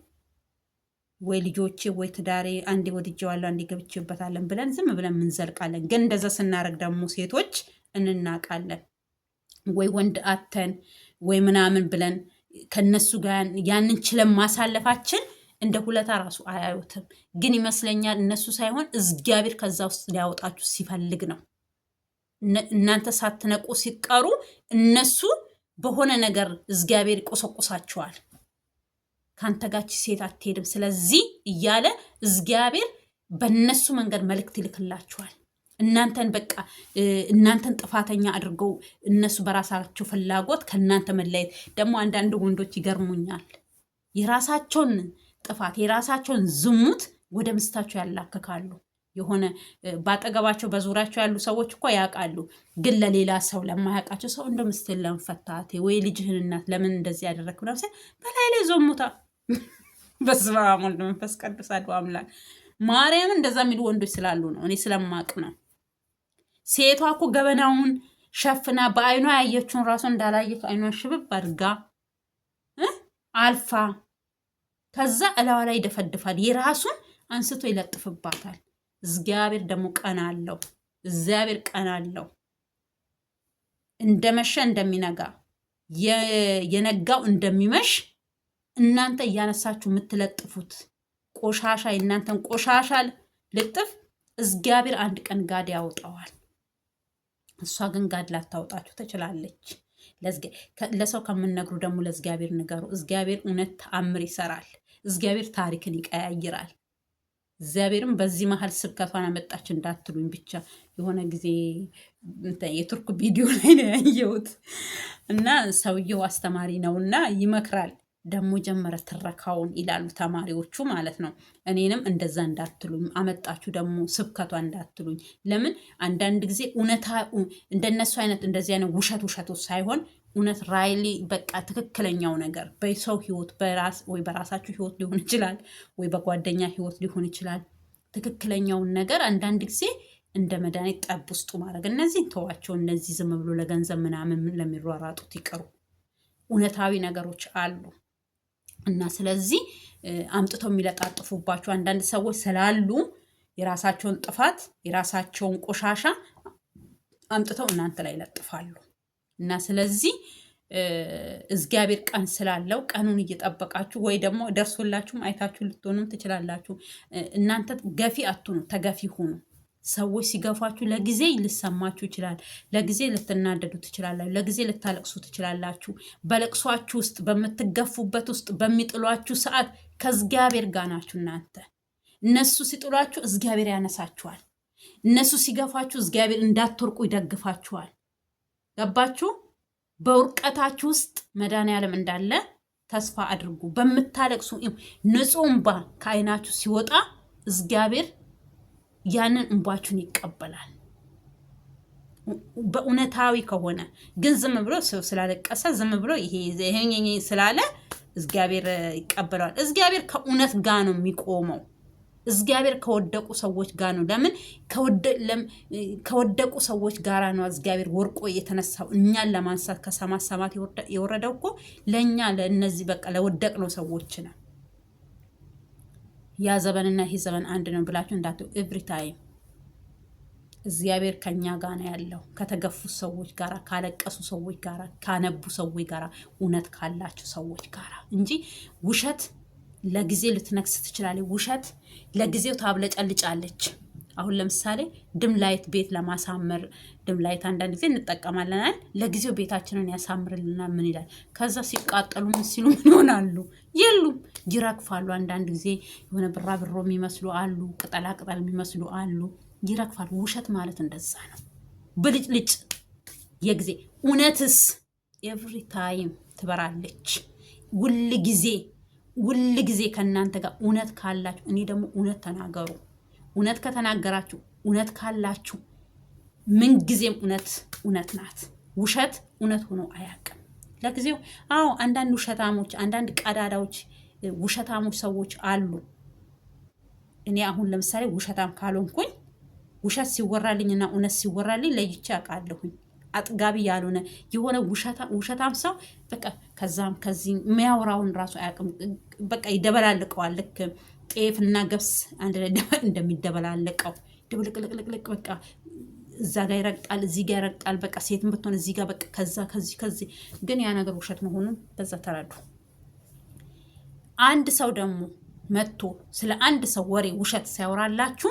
ወይ ልጆቼ ወይ ትዳሬ አንዴ ወድጄዋለሁ አንዴ ገብቼበታለን ብለን ዝም ብለን ምንዘልቃለን። ግን እንደዛ ስናደርግ ደግሞ ሴቶች እንናቃለን። ወይ ወንድ አተን ወይ ምናምን ብለን ከነሱ ጋር ያንን ችለን ማሳለፋችን እንደ ሁለታ ራሱ አያዩትም። ግን ይመስለኛል እነሱ ሳይሆን እግዚአብሔር ከዛ ውስጥ ሊያወጣችሁ ሲፈልግ ነው። እናንተ ሳትነቁ ሲቀሩ እነሱ በሆነ ነገር እግዚአብሔር ይቆሰቁሳቸዋል። ካንተ ጋች ሴት አትሄድም ስለዚህ እያለ እግዚአብሔር በእነሱ መንገድ መልእክት ይልክላቸዋል። እናንተን በቃ እናንተን ጥፋተኛ አድርገው እነሱ በራሳቸው ፍላጎት ከእናንተ መለየት። ደግሞ አንዳንድ ወንዶች ይገርሙኛል። የራሳቸውን ጥፋት የራሳቸውን ዝሙት ወደ ምስታቸው ያላክካሉ። የሆነ ባጠገባቸው በዙሪያቸው ያሉ ሰዎች እኮ ያውቃሉ፣ ግን ለሌላ ሰው ለማያውቃቸው ሰው እንደ ምስትን ለመፈታቴ ወይ ልጅህን እናት ለምን እንደዚህ ያደረግክ ምናምን በላይ ላይ ዞሙታ። በስመ አብ ወወልድ ወመንፈስ ቅዱስ አሐዱ አምላክ። ማርያምን እንደዛ የሚሉ ወንዶች ስላሉ ነው፣ እኔ ስለማቅ ነው። ሴቷ እኮ ገበናውን ሸፍና በአይኗ ያየችውን ራሱ እንዳላየች አይኗን ሽብብ አድርጋ አልፋ ከዛ እላዋ ላይ ይደፈድፋል። የራሱን አንስቶ ይለጥፍባታል። እግዚአብሔር ደግሞ ቀን አለው። እግዚአብሔር ቀን አለው። እንደመሸ እንደሚነጋ የነጋው እንደሚመሽ እናንተ እያነሳችሁ የምትለጥፉት ቆሻሻ የእናንተን ቆሻሻ ልጥፍ እግዚአብሔር አንድ ቀን ጋድ ያወጣዋል። እሷ ግን ጋድ ላታወጣችሁ ትችላለች። ለሰው ከምነግሩ ደግሞ ለእግዚአብሔር ንገሩ። እግዚአብሔር እውነት ተአምር ይሰራል። እግዚአብሔር ታሪክን ይቀያይራል። እግዚአብሔርም በዚህ መሀል ስብከቷን አመጣች እንዳትሉኝ ብቻ የሆነ ጊዜ የቱርክ ቪዲዮ ላይ ነው ያየሁት እና ሰውየው አስተማሪ ነውና ይመክራል። ደግሞ ጀመረ ትረካውን ይላሉ ተማሪዎቹ ማለት ነው። እኔንም እንደዛ እንዳትሉኝ አመጣችሁ ደግሞ ስብከቷ እንዳትሉኝ። ለምን አንዳንድ ጊዜ እውነታ እንደነሱ አይነት እንደዚህ አይነት ውሸቱ ሳይሆን እውነት ራይሊ በቃ ትክክለኛው ነገር በሰው ህይወት ወይ በራሳችሁ ህይወት ሊሆን ይችላል፣ ወይ በጓደኛ ህይወት ሊሆን ይችላል። ትክክለኛውን ነገር አንዳንድ ጊዜ እንደ መድኃኒት ጠብ ውስጡ ማድረግ። እነዚህን ተዋቸው። እነዚህ ዝም ብሎ ለገንዘብ ምናምን ለሚሯሯጡት ይቀሩ። እውነታዊ ነገሮች አሉ እና ስለዚህ አምጥተው የሚለጣጥፉባቸው አንዳንድ ሰዎች ስላሉ የራሳቸውን ጥፋት የራሳቸውን ቆሻሻ አምጥተው እናንተ ላይ ይለጥፋሉ። እና ስለዚህ እግዚአብሔር ቀን ስላለው ቀኑን እየጠበቃችሁ ወይ ደግሞ ደርሶላችሁም አይታችሁ ልትሆኑም ትችላላችሁ። እናንተ ገፊ አትሁኑ፣ ተገፊ ሁኑ። ሰዎች ሲገፋችሁ ለጊዜ ልሰማችሁ ይችላል። ለጊዜ ልትናደዱ ትችላላችሁ። ለጊዜ ልታለቅሱ ትችላላችሁ። በለቅሷችሁ ውስጥ በምትገፉበት ውስጥ በሚጥሏችሁ ሰዓት ከእግዚአብሔር ጋር ናችሁ እናንተ። እነሱ ሲጥሏችሁ እግዚአብሔር ያነሳችኋል። እነሱ ሲገፋችሁ እግዚአብሔር እንዳትወርቁ ይደግፋችኋል። ገባችሁ? በውርቀታችሁ ውስጥ መድኃኒዓለም እንዳለ ተስፋ አድርጉ። በምታለቅሱ ንጹህ እንባ ከዓይናችሁ ሲወጣ እግዚአብሔር ያንን እንባችሁን ይቀበላል። በእውነታዊ ከሆነ ግን ዝም ብሎ ሰው ስላለቀሰ ዝም ብሎ ይሄ ስላለ እግዚአብሔር ይቀበለዋል። እግዚአብሔር ከእውነት ጋር ነው የሚቆመው። እግዚአብሔር ከወደቁ ሰዎች ጋር ነው። ለምን ከወደቁ ሰዎች ጋር ነው እግዚአብሔር ወርቆ የተነሳው። እኛን ለማንሳት ከሰማት ሰማት የወረደው እኮ ለእኛ ለእነዚህ በቃ ለወደቅ ነው ሰዎች ነው። ያ ዘመንና ይሄ ዘመን አንድ ነው ብላችሁ እንዳትሉ። ኤቭሪ ታይም እግዚአብሔር ከኛ ጋር ነው ያለው። ከተገፉ ሰዎች ጋር፣ ካለቀሱ ሰዎች ጋር፣ ካነቡ ሰዎች ጋር፣ እውነት ካላቸው ሰዎች ጋር እንጂ ውሸት ለጊዜ ልትነክስ ትችላለች። ውሸት ለጊዜው ታብለጨልጫለች። አሁን ለምሳሌ ድም ላይት ቤት ለማሳመር ድም ላይት አንዳንድ ጊዜ እንጠቀማለን። ለጊዜው ቤታችንን ያሳምርልናል። ምን ይላል? ከዛ ሲቃጠሉ ምን ሲሉ ምን ይሆናሉ? የሉም፣ ይረግፋሉ። አንዳንድ ጊዜ የሆነ ብራብሮ የሚመስሉ አሉ፣ ቅጠላ ቅጠል የሚመስሉ አሉ፣ ይረግፋሉ። ውሸት ማለት እንደዛ ነው። ብልጭልጭ የጊዜ እውነትስ ኤቭሪ ታይም ትበራለች። ውል ጊዜ ከእናንተ ጋር እውነት ካላችሁ፣ እኔ ደግሞ እውነት ተናገሩ። እውነት ከተናገራችሁ፣ እውነት ካላችሁ፣ ምንጊዜም እውነት ናት። ውሸት እውነት ሆኖ አያውቅም። ለጊዜው አዎ፣ አንዳንድ ውሸታሞች፣ አንዳንድ ቀዳዳዎች፣ ውሸታሞች ሰዎች አሉ። እኔ አሁን ለምሳሌ ውሸታም ካልሆንኩኝ ውሸት ሲወራልኝና እውነት ሲወራልኝ ለይቼ አውቃለሁኝ። አጥጋቢ ያልሆነ የሆነ ውሸታም ሰው በቃ ከዛም ከዚህ የሚያወራውን ራሱ አያውቅም። በቃ ይደበላልቀዋል። ልክ ጤፍና ገብስ አንድ ላይ እንደሚደበላለቀው ድብልቅልቅልቅ በቃ እዛ ጋር ይረግጣል፣ እዚህ ጋር ይረግጣል። በቃ ሴትን ብትሆን እዚህ ጋር በቃ ከዚህ ግን ያ ነገር ውሸት መሆኑን በዛ ተረዱ። አንድ ሰው ደግሞ መጥቶ ስለ አንድ ሰው ወሬ ውሸት ሲያወራላችሁ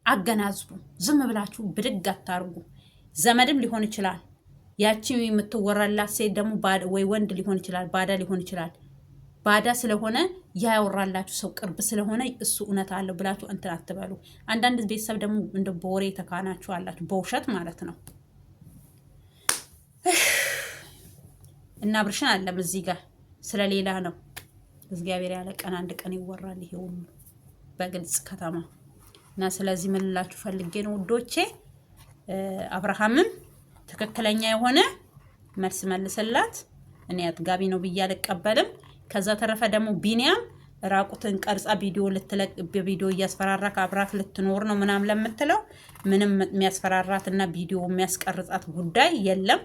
አገናዝቡ። ዝም ብላችሁ ብድግ አታርጉ። ዘመድም ሊሆን ይችላል። ያቺ የምትወራላት ሴት ደግሞ ወይ ወንድ ሊሆን ይችላል፣ ባዳ ሊሆን ይችላል። ባዳ ስለሆነ ያወራላችሁ ሰው ቅርብ ስለሆነ እሱ እውነት አለው ብላችሁ እንትን አትበሉ። አንዳንድ ቤተሰብ ደግሞ እንደ በወሬ ተካናችሁ አላችሁ፣ በውሸት ማለት ነው። እና ብርሽን አለም እዚህ ጋር ስለሌላ ነው። እግዚአብሔር ያለ ቀን አንድ ቀን ይወራል ይሄ ሁሉ በግልጽ ከተማ። እና ስለዚህ ምን ልላችሁ ፈልጌ ነው ውዶቼ፣ አብርሃምም ትክክለኛ የሆነ መልስ መልስላት። እኔ አጥጋቢ ነው ብዬ አልቀበልም። ከዛ ተረፈ ደግሞ ቢኒያም ራቁትን ቀርጻ ቪዲዮ ልትለቅ በቪዲዮ እያስፈራራክ አብራክ ልትኖር ነው ምናምን ለምትለው ምንም የሚያስፈራራትና ቪዲዮ የሚያስቀርጻት ጉዳይ የለም።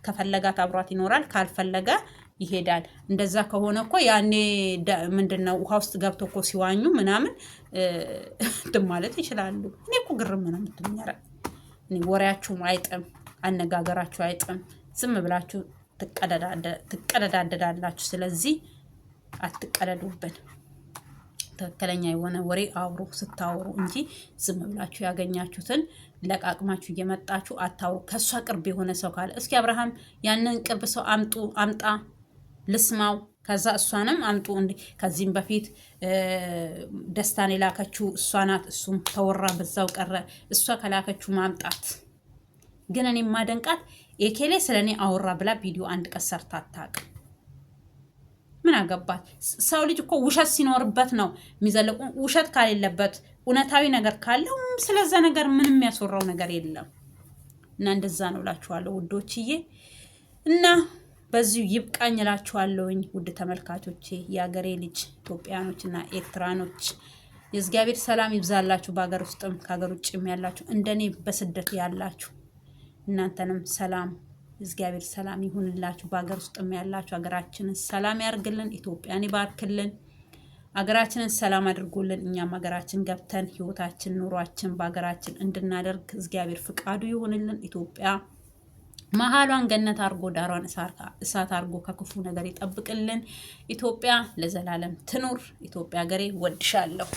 ከፈለጋት አብሯት ይኖራል፣ ካልፈለገ ይሄዳል። እንደዛ ከሆነ እኮ ያኔ ምንድነው ውሃ ውስጥ ገብቶ እኮ ሲዋኙ ምናምን እንትን ማለት ይችላሉ። እኔ እኮ ግርም ነው የምትመራ። እኔ ወሬያችሁም አይጥም፣ አነጋገራችሁ አይጥም። ዝም ብላችሁ ትቀደዳደዳላችሁ። ስለዚህ አትቀደዱብን። ትክክለኛ የሆነ ወሬ አውሩ ስታወሩ እንጂ ዝም ብላችሁ ያገኛችሁትን ለቃቅማችሁ እየመጣችሁ አታውሩ። ከሷ ቅርብ የሆነ ሰው ካለ እስኪ አብርሃም ያንን ቅርብ ሰው አምጣ ልስማው። ከዛ እሷንም አምጡ። ከዚህም በፊት ደስታን የላከችው እሷ ናት። እሱም ተወራ በዛው ቀረ። እሷ ከላከችው ማምጣት። ግን እኔ ማደንቃት ኤኬሌ ስለኔ አወራ ብላ ቪዲዮ አንድ ቀን ሰርታ አታውቅም። ምን አገባት? ሰው ልጅ እኮ ውሸት ሲኖርበት ነው የሚዘለቁ። ውሸት ካሌለበት እውነታዊ ነገር ካለው ስለዛ ነገር ምንም የሚያስወራው ነገር የለም። እና እንደዛ ነው እላችኋለሁ ውዶችዬ። እና በዚሁ ይብቃኝ እላችኋለሁኝ ውድ ተመልካቾቼ፣ የሀገሬ ልጅ ኢትዮጵያኖች እና ኤርትራኖች የእግዚአብሔር ሰላም ይብዛላችሁ። በሀገር ውስጥም ከሀገር ውጭም ያላችሁ እንደኔ በስደት ያላችሁ እናንተንም ሰላም እግዚአብሔር ሰላም ይሁንላችሁ። በሀገር ውስጥም ያላችሁ ሀገራችንን ሰላም ያርግልን፣ ኢትዮጵያን ይባርክልን፣ ሀገራችንን ሰላም አድርጎልን እኛም ሀገራችን ገብተን ህይወታችን ኑሯችን በሀገራችን እንድናደርግ እግዚአብሔር ፍቃዱ ይሁንልን። ኢትዮጵያ መሀሏን ገነት አርጎ ዳሯን እሳት አርጎ ከክፉ ነገር ይጠብቅልን። ኢትዮጵያ ለዘላለም ትኑር። ኢትዮጵያ ሀገሬ ወድሻለሁ።